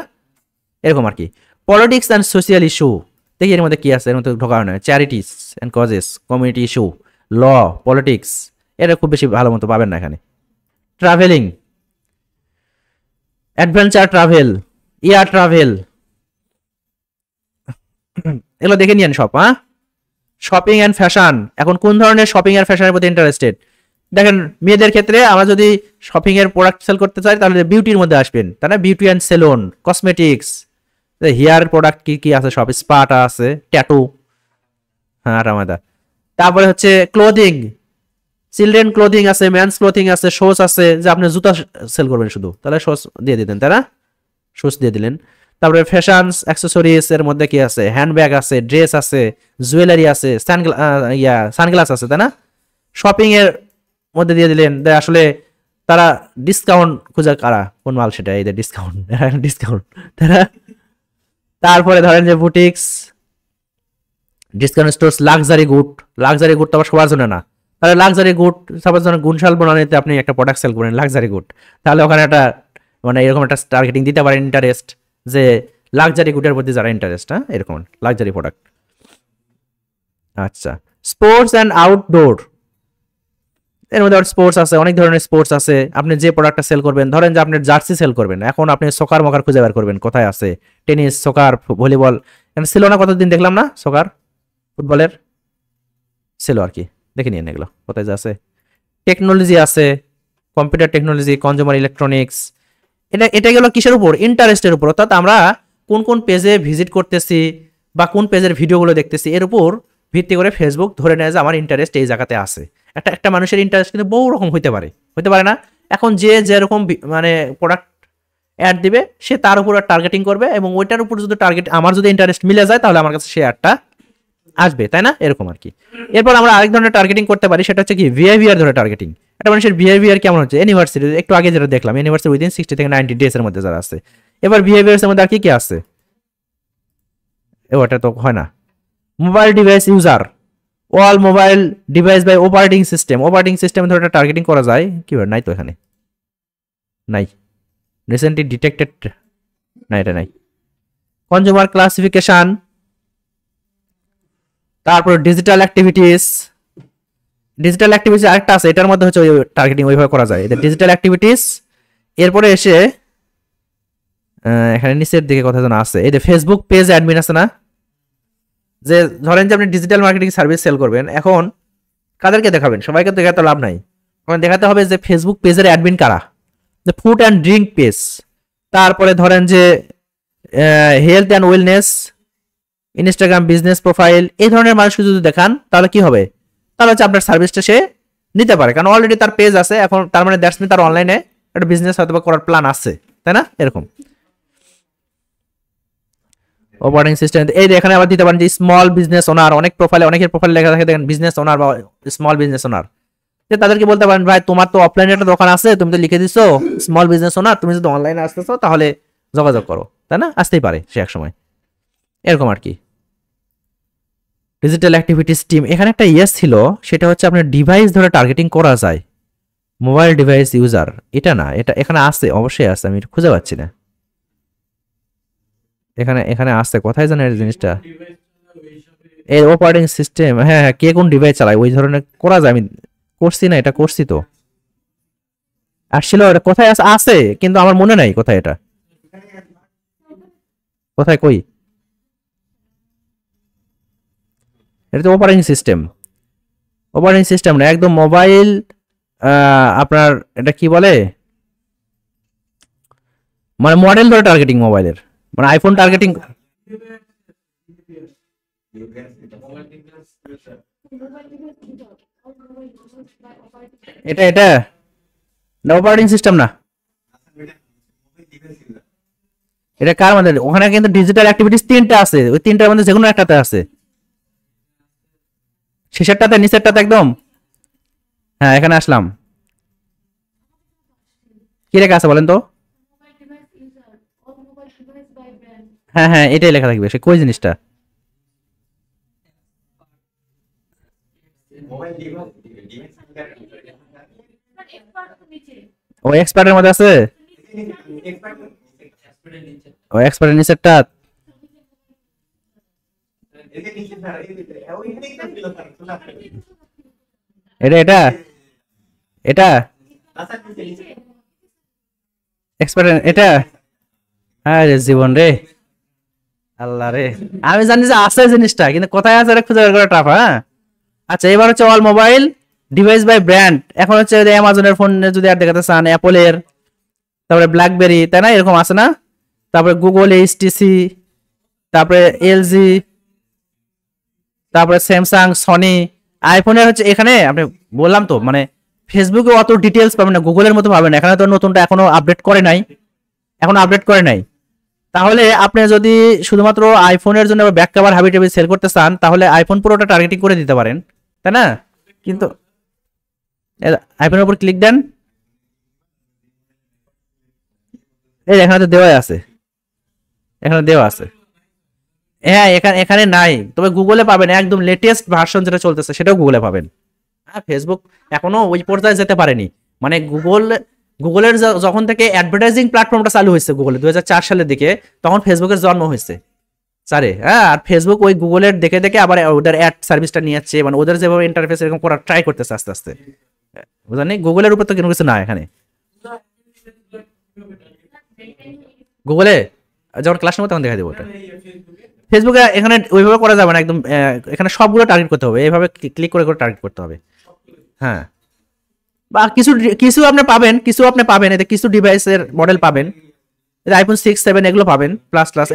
এরকম আর কি। পলিটিক্স অ্যান্ড সোশিয়াল ইস্যু, দেখি এর মধ্যে কি আছে, এর মধ্যে ঢোকা হয় না। Charities and causes, community issue, law, politics, এটা খুব বেশি ভালো মতো পাবেন না এখানে। Traveling, adventure travel, air travel, এগুলো দেখে নিন সব। হ্যাঁ, শপিং অ্যান্ড ফ্যাশন, এখন কোন ধরনের শপিং আর ফ্যাশনের প্রতি ইন্টারেস্টেড? দেখেন মেয়েদের ক্ষেত্রে আমরা যদি শপিং এর প্রোডাক্ট সেল করতে চাই তাহলে বিউটির মধ্যে আসবেন, তাই না? Beauty and salon, cosmetics, hair product কি কি আছে সব, স্পাটা আছে, ট্যাটু, হ্যাঁ রামাদা। তারপরে হচ্ছে ক্লোদিং, চিলড্রেন ক্লোদিং আছে, ম্যানস ক্লোদিং আছে, শোস আছে, যে আপনি জুতা সেল করবেন শুধু, তাহলে শোস দিয়ে দিতেন, তাই না? শোস দিয়ে দিলেন। তারপরে ফ্যাশনস অ্যাক্সেসরিজ এর মধ্যে কি আছে? হ্যান্ডব্যাগ আছে, ড্রেস আছে, জুয়েলারি আছে, সানগ্লাস আছে, তাই না? শপিং এর মধ্যে দিয়ে দিলেন। আসলে তারা ডিসকাউন্ট খুঁজে, কারা কোন মাল সেটা, এই যে ডিসকাউন্ট, ডিসকাউন্ট, তাই না? তারপরে ধরেন যে boutiques, discount stores, luxury good, luxury good তো আবার সবার জন্য না, তাহলে লাক্সারি গুড সাপোজ ধরেন গুণশাল বনানীতে আপনি একটা প্রোডাক্ট সেল করেন লাক্সারি গুড, তাহলে ওখানে একটা মানে এরকম একটা টার্গেটিং দিতে পারেন ইন্টারেস্ট, যে লাক্সারি গুডের প্রতি যারা ইন্টারেস্ট, হ্যাঁ এরকম লাক্সারি প্রোডাক্ট। আচ্ছা, স্পোর্টস অ্যান্ড আউটডোর, এর মধ্যে স্পোর্টস আছে, অনেক ধরনের স্পোর্টস আছে। আপনি যে প্রোডাক্টটা সেল করবেন, ধরেন যে আপনি জার্সি সেল করবেন, এখন আপনি সকার মকার খুঁজে বের করবেন কোথায় আছে, টেনিস, সকার, ভলিবল, ছিল না কতদিন দেখলাম না সকার, ফুটবলের ছিল আর কি, দেখে নিন এগুলো কোথায় যে আছে। টেকনোলজি আছে, কম্পিউটার টেকনোলজি, কনজিউমার ইলেকট্রনিক্স, এটা গেল কিসের উপর? ইন্টারেস্টের উপর। অর্থাৎ আমরা কোন কোন পেজে ভিজিট করতেছি বা কোন পেজের ভিডিওগুলো দেখতেছি এর উপর ভিত্তি করে ফেসবুক ধরে নেয় যে আমার ইন্টারেস্ট এই জায়গাতে আছে। একটা মানুষের ইন্টারেস্ট কিন্তু বহু রকম হতে পারে না? এখন যে যেরকম মানে প্রোডাক্ট অ্যাড দিবে সে তার উপর টার্গেটিং করবে, এবং ওইটার উপর যদি টার্গেট আমার যদি ইন্টারেস্ট মিলে যায় তাহলে আমার কাছে সে অ্যাডটা আসবে, তাই না? এরকম আর কি। এরপর আমরা আরেক ধরনের টার্গেটিং করতে পারি, সেটা হচ্ছে কি বিহেভিয়ার ধরে টার্গেটিং। একটা মানুষের বিহেভিয়ার কেমন হচ্ছে, ইউনিভার্সিটি একটু আগে যেটা দেখলাম, ইউনিভার্সিটি উইদিন 60 থেকে 90 ডেজ এর মধ্যে যারা আছে। এবার বিহেভিয়ার্স এর মধ্যে আর কি কি আছে, ওটা তো হয় না। Mobile device user, all mobile device by operating system ধরে একটা টার্গেটিং করা যায় কি? নাই তো এখানে, নাই রিসেন্টলি ডিটেক্টেড, না এটা নাই। কনজিউমার ক্লাসিফিকেশন, তারপর ডিজিটাল অ্যাক্টিভিটিস আরেকটা আছে, এটার মধ্যে হচ্ছে টার্গেটিং ওইভাবে করা যায়, এটা ডিজিটাল অ্যাক্টিভিটিস। এরপরে এসে এখানে নিচের দিকে কথা যেন আছে, এই যে ফেসবুক পেজ অ্যাডমিন আছে না, যে ধরেন যে আপনি ডিজিটাল মার্কেটিং সার্ভিস সেল করবেন, এখন কাদেরকে দেখাবেন? সবাইকে দেখাতে লাভ নাই, এখন দেখাতে হবে যে ফেসবুক পেজের অ্যাডমিন কারা, যে ফুড অ্যান্ড ড্রিঙ্ক পেজ, তারপরে ধরেন যে health and wellness, Instagram business profile, এই ধরনের মানুষকে যদি দেখান তাহলে কি হবে? তাহলে হচ্ছে আপনার সার্ভিসটা সে নিতে পারে, কারণ অলরেডি তার পেজ আছে এখন, তার মানে দ্যাটস মিন তার অনলাইনে একটা বিজনেস হয়তো করার প্ল্যান আছে, তাই না? এরকম অপারেটিং সিস্টেম। এই এখানে আবার দিতে পারেন যে স্মল বিজনেস ওনার, অনেক প্রোফাইলে অনেকের প্রোফাইল লেখা থাকে দেখেন বিজনেস ওনার বা স্মল বিজনেস ওনার, যে তাদেরকে বলতে পারেন ভাই তোমার তো অফলাইনে একটা দোকান আছে, তুমি তো লিখে দিছো স্মল বিজনেস ওনার, তুমি যদি অনলাইনে আসতেছো তাহলে যোগাযোগ করো, তাই না? আসতেই পারে সে এক সময়। এরকম আর কি। ডিজিটাল অ্যাক্টিভিটিস টিম, এখানে একটা ইয়েস ছিল, সেটা হচ্ছে আপনার ডিভাইস ধরে টার্গেটিং করা যায়, মোবাইল ডিভাইস ইউজার, এটা না, এটা এখানে আছে, অবশ্যই আছে, আমি খুঁজে পাচ্ছি না। এখানে এখানে আছে, কোথায় জানেন এই জিনিসটা? এই অপারেটিং সিস্টেম, হ্যাঁ হ্যাঁ, কে কোন ডিভাইস চালায় ওই ধরনের করা যায়। আমি করছি না, এটা করছি তো, আসছিল এটা কোথায় আছে, আছে কিন্তু আমার মনে নাই কোথায়, এটা কোথায়, কই? এটা তো অপারেটিং সিস্টেম, অপারেটিং সিস্টেম না, একদম মোবাইল, আপনার এটা কি বলে, মানে মডেল ধরে টার্গেটিং মোবাইলের, মানে আইফোন টার্গেটিং। এটা এটা অপারেটিং সিস্টেম না, এটা কার মধ্যে? ওখানে কিন্তু ডিজিটাল অ্যাক্টিভিটিস 3টা আছে, ওই 3টার মধ্যে যে কোনো একটাতে আছে, শেষেরটাতে, নিচেরটাতে একদম। হ্যাঁ এখানে আসলাম, কি লেখা আছে বলেন তো? হ্যাঁ হ্যাঁ, এটাই লেখা থাকবে, সে কই জিনিসটা? ও এক্সপার্টের মধ্যে আছে, ও এক্সপার্টের নিচেরটা। এটা এটা এটা এক্সপার্ট, এটা, আরে জীবন রে, আল্লাহ রে, আমি জানি যে আছে জিনিসটা, কিন্তু কোথায় আছে এটা খুঁজে বের করা টাফ। হ্যাঁ আচ্ছা, এবার হচ্ছে all mobile device by brand, এখন হচ্ছে অ্যামাজনের ফোন যদি আর দেখাতে চান, অ্যাপলের, তারপরে ব্ল্যাকবেরি, তাই না, এরকম আছে না, তারপরে গুগল, এইচটিসি, তারপরে এলজি, তারপরে স্যামসাং, সনি, আইফোনের হচ্ছে এখানে আপনি বললাম তো, মানে ফেসবুকে অত ডিটেলস পাবেন না, গুগলের মতো পাবেন না, এখানে তো নতুনটা এখনো আপডেট করে নাই, এখনো আপডেট করে নাই। তাহলে আপনি যদি শুধুমাত্র আইফোনের জন্য ব্যাক কভার হাবিটাবি সেল করতে চান, তাহলে আইফোন পুরোটা টার্গেটিং করে দিতে পারেন, তাই না? কিন্তু আইফোনের উপর ক্লিক দেন, এই এখানে তো দেওয়াই আছে, এখানে দেওয়া আছে। হ্যাঁ এখানে এখানে নাই, তবে গুগলে পাবেন, একদম লেটেস্ট ভার্সন যেটা চলতেছে সেটাও গুগলে পাবেন। হ্যাঁ ফেসবুক এখনো ওই পর্যায়ে যেতে পারেনি, মানে গুগলের যখন থেকে অ্যাডভার্টাইজিং প্ল্যাটফর্মটা চালু হয়েছে গুগলে 2004 সালের দিকে, তখন ফেসবুকের জন্ম হয়েছে স্যারে। হ্যাঁ আর ফেসবুক ওই গুগলের দেখে দেখে আবার ওদের অ্যাড সার্ভিসটা নিয়ে যাচ্ছে, মানে ওদের যেভাবে ইন্টারফেস এরকম করার ট্রাই করতেছে আস্তে আস্তে, বুঝলেন? গুগলের উপর তো কোনো কিছু না এখানে। গুগলে যখন ক্লাস নেবো তখন দেখা দেবো ওটা। ফেসবুকে এখানে ওইভাবে করা যাবে না, একদম এখানে সবগুলো টার্গেট করতে হবে, এইভাবে ক্লিক করে করে টার্গেট করতে হবে। হ্যাঁ বা কিছু কিছু আপনি পাবেন, কিছু আপনি পাবেন, এতে কিছু ডিভাইসের মডেল পাবেন, এতে আইফোন 6, 7 এগুলো পাবেন, প্লাস প্লাস।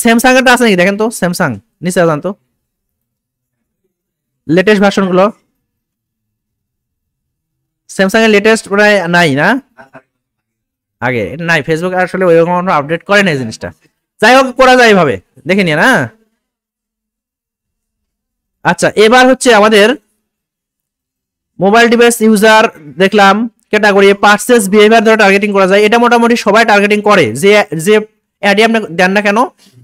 স্যামসাং এরটা আছে নাকি দেখেন তো, স্যামসাং নিচে যান তো, লেটেস্ট ভার্সন গুলো, স্যামসাং এর লেটেস্ট প্রায় নাই না, আগে নাই, ফেসবুক আসলে ওইরকম আপডেট করে না এই জিনিসটা। যাই হোক করা যায় এইভাবে, দেখে নিয়ে না। আচ্ছা এবার হচ্ছে আমাদের মোবাইল ডিভাইস ইউজার দেখলাম, ক্যাটাগরি পারচেজ বিহেভিয়ার দ্বারা টার্গেটিং করা যায়, এটা মোটামুটি সবাই টার্গেটিং করে, যে যে অ্যাডি আপনি দেন না কেন,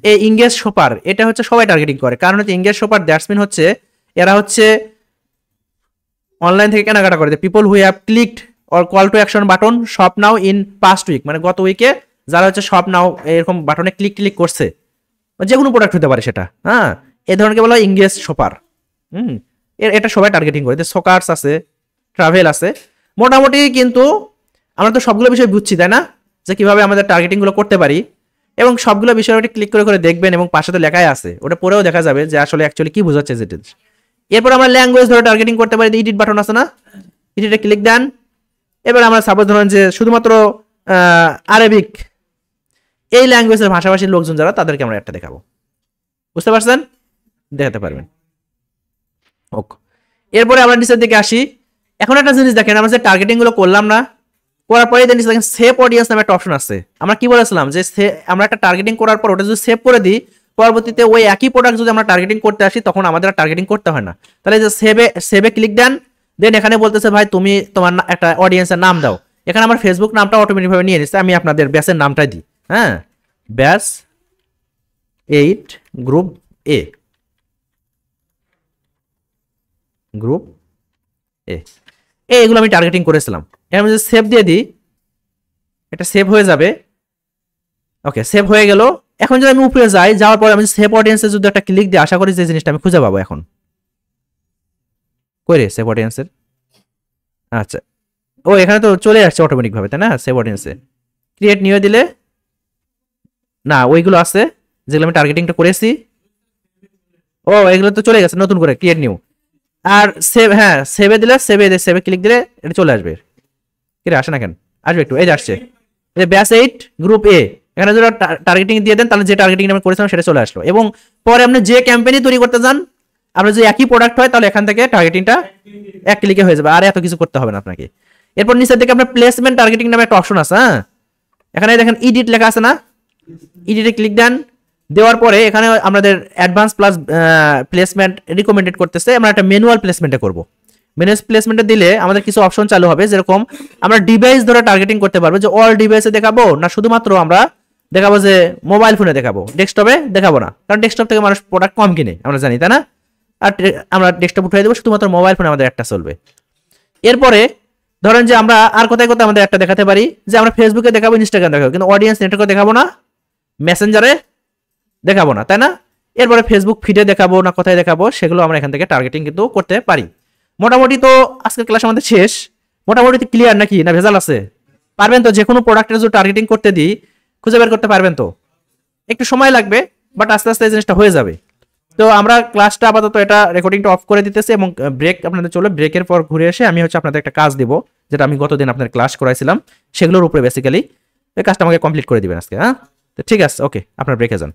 এই ইংগেজ শপার, এটা হচ্ছে সবাই টার্গেটিং করে, কারণ হচ্ছে ইংগেজ শপার দ্যাটস মিন হচ্ছে এরা হচ্ছে অনলাইন থেকে কেনাকাটা করে, people who have clicked or call to action button shop now in past week, মানে গত উইকে যারা হচ্ছে শপ নাও এরকম বাটনে ক্লিক করছে, যে কোনো প্রোডাক্ট হতে পারে সেটা। হ্যাঁ এই ধরনের বলা হয় ইংগেজ শপার। এটা সবাই টার্গেটিং করে, সোকার্স আছে, ট্রাভেল আছে, মোটামুটি। কিন্তু আমরা তো সবগুলো বিষয় বুঝছি তাই না, যে কিভাবে আমাদের টার্গেটিং গুলো করতে পারি, এবং সবগুলো বিষয় ক্লিক করে করে দেখবেন, এবং পাশে তো লেখাই আছে, ওটা পরেও দেখা যাবে যে আসলে অ্যাকচুয়ালি কি বোঝাচ্ছে যেটা। এরপর আমরা ল্যাঙ্গুয়েজ ধরে টার্গেটিং করতে পারি, এডিট বাটন আছে না, এডিটে ক্লিক দেন। এবার আমরা সাপোজ ধরেন যে শুধুমাত্র আরবিক এই ল্যাঙ্গুয়েজের ভাষাভাষীর লোকজন যারা, তাদেরকে আমরা একটা দেখাবো, বুঝতে পারছেন, দেখাতে পারবেন। ওকে এরপরে আমরা নিচের দিকে আসি। এখন একটা জিনিস দেখেন, আমরা যে টার্গেটিং গুলো করলাম না, করার পরে দেখেন সেভ অডিয়েন্স নামে একটা অপশন আছে। আমরা কি বলেছিলাম যে আমরা একটা টার্গেটিং করার পর ওটা যদি সেভ করে দিই, পরবর্তীতে ওই একই প্রোডাক্ট যদি আমরা টার্গেটিং করতে আসি, তখন আমাদের টার্গেটিং করতে হয় না। তাহলে যে সেভে ক্লিক দেন, দেন এখানে বলতেছে ভাই তুমি তোমার একটা অডিয়েন্সের নাম দাও। এখানে আমার ফেসবুক নামটা অটোমেটিকভাবে নিয়ে নিচ্ছে, আমি আপনাদের ব্যাসের নামটাই দিই। হ্যাঁ ব্যাস 8 গ্রুপ এ, গ্রুপ এ, এগুলো আমি টার্গেটিং করেছিলাম। এর মধ্যে সেভ দিয়ে দিই, এটা সেভ হয়ে যাবে। ওকে, সেভ হয়ে গেল। এখন যদি আমি উপরে যাই, যাওয়ার পরে আমি সেভ অডিয়েন্সে যদি একটা ক্লিক দিই, আশা করি যে জিনিসটা আমি খুঁজে পাবো। এখন কই রে সেভ অডিয়েন্সের? আচ্ছা, ও এখানে তো চলে আসছে অটোমেটিক ভাবে, তাই না? সেভ অডিয়েন্সে ক্রিয়েট নিয়ে দিলে না, ওইগুলো আছে যেগুলো আমি টার্গেটিংটা করেছি। ও এগুলো তো চলে গেছে, নতুন করে ক্রিয়েট নিউ। আর সেভ, হ্যাঁ সেভে দিলে, সেভে ক্লিক দিলে এটা চলে আসবে। কি রে আসে না কেন? আসবে একটু, এই যে আসছে, এই যে ব্যাস 8 গ্রুপ এ। এখানে যদি টার্গেটিং দিয়ে দেন, তাহলে যে টার্গেটিং আমি করেছিলাম সেটা চলে আসলো। এবং পরে আপনি যে ক্যাম্পেইন তৈরি করতে যান, আপনার যদি একই প্রোডাক্ট হয়, তাহলে এখান থেকে টার্গেটিংটা এক ক্লিকে হয়ে যাবে, আর এত কিছু করতে হবে না আপনাকে। এরপর নিচের দিকে আপনার প্লেসমেন্ট টার্গেটিং নামে একটা অপশন আছে। হ্যাঁ, এখানে দেখেন এডিট লেখা আছে না, এডিটে ক্লিক দেন। দেওয়ার পরে এখানে আমাদের অ্যাডভান্স প্লাস প্লেসমেন্ট রিকমেন্ডেড করতেছে। আমরা একটা ম্যানুয়াল প্লেসমেন্টে করব। ম্যানুয়াল প্লেসমেন্টে দিলে আমাদের কিছু অপশন চালু হবে, যেরকম আমরা ডিভাইস ধরে টার্গেটিং করতে পারবো, যে অল ডিভাইসে দেখাবো না শুধুমাত্র আমরা দেখাবো যে মোবাইল ফোনে দেখাবো, ডেস্কটপে দেখাবো না, কারণ ডেস্কটপ থেকে মানুষ প্রোডাক্ট কম কিনে, আমরা জানি, তাই না? আর আমরা ডেস্কটপ উঠিয়ে দেবো, শুধুমাত্র মোবাইল ফোনে আমাদের একটা চলবে। এরপরে ধরেন যে আমরা আর কোথায় কোথায় আমাদের একটা দেখাতে পারি, যে আমরা ফেসবুকে দেখাবো, ইনস্টাগ্রাম দেখাবো, কিন্তু অডিয়েন্স নেটওয়ার্কে দেখাবো না, মেসেঞ্জারে দেখাবো না, তাই না? এরপরে ফেসবুক ফিডে দেখাবো না কোথায় দেখাবো, সেগুলো আমরা এখান থেকে টার্গেটিং কিন্তু করতে পারি। মোটামুটি তো আজকের ক্লাস আমাদের শেষ। মোটামুটি ক্লিয়ার নাকি, না ভেজাল আছে? পারবেন তো? যে কোনো প্রোডাক্টের যদি টার্গেটিং করতে দিই, খুঁজে বের করতে পারবেন তো? একটু সময় লাগবে, বাট আস্তে আস্তে এই জিনিসটা হয়ে যাবে। তো আমরা ক্লাসটা আপাতত এটা রেকর্ডিংটা অফ করে দিতেছি, এবং ব্রেক আপনাদের চলে, ব্রেকের পর ঘুরে এসে আমি হচ্ছে আপনাদের একটা কাজ দিব, যেটা আমি গতদিন আপনাদের ক্লাস করাইছিলাম, সেগুলোর উপরে বেসিক্যালি এই কাজটা আমাকে কমপ্লিট করে দিবেন আজকে। হ্যাঁ, তো ঠিক আছে, ওকে, আপনার ব্রেকে যান।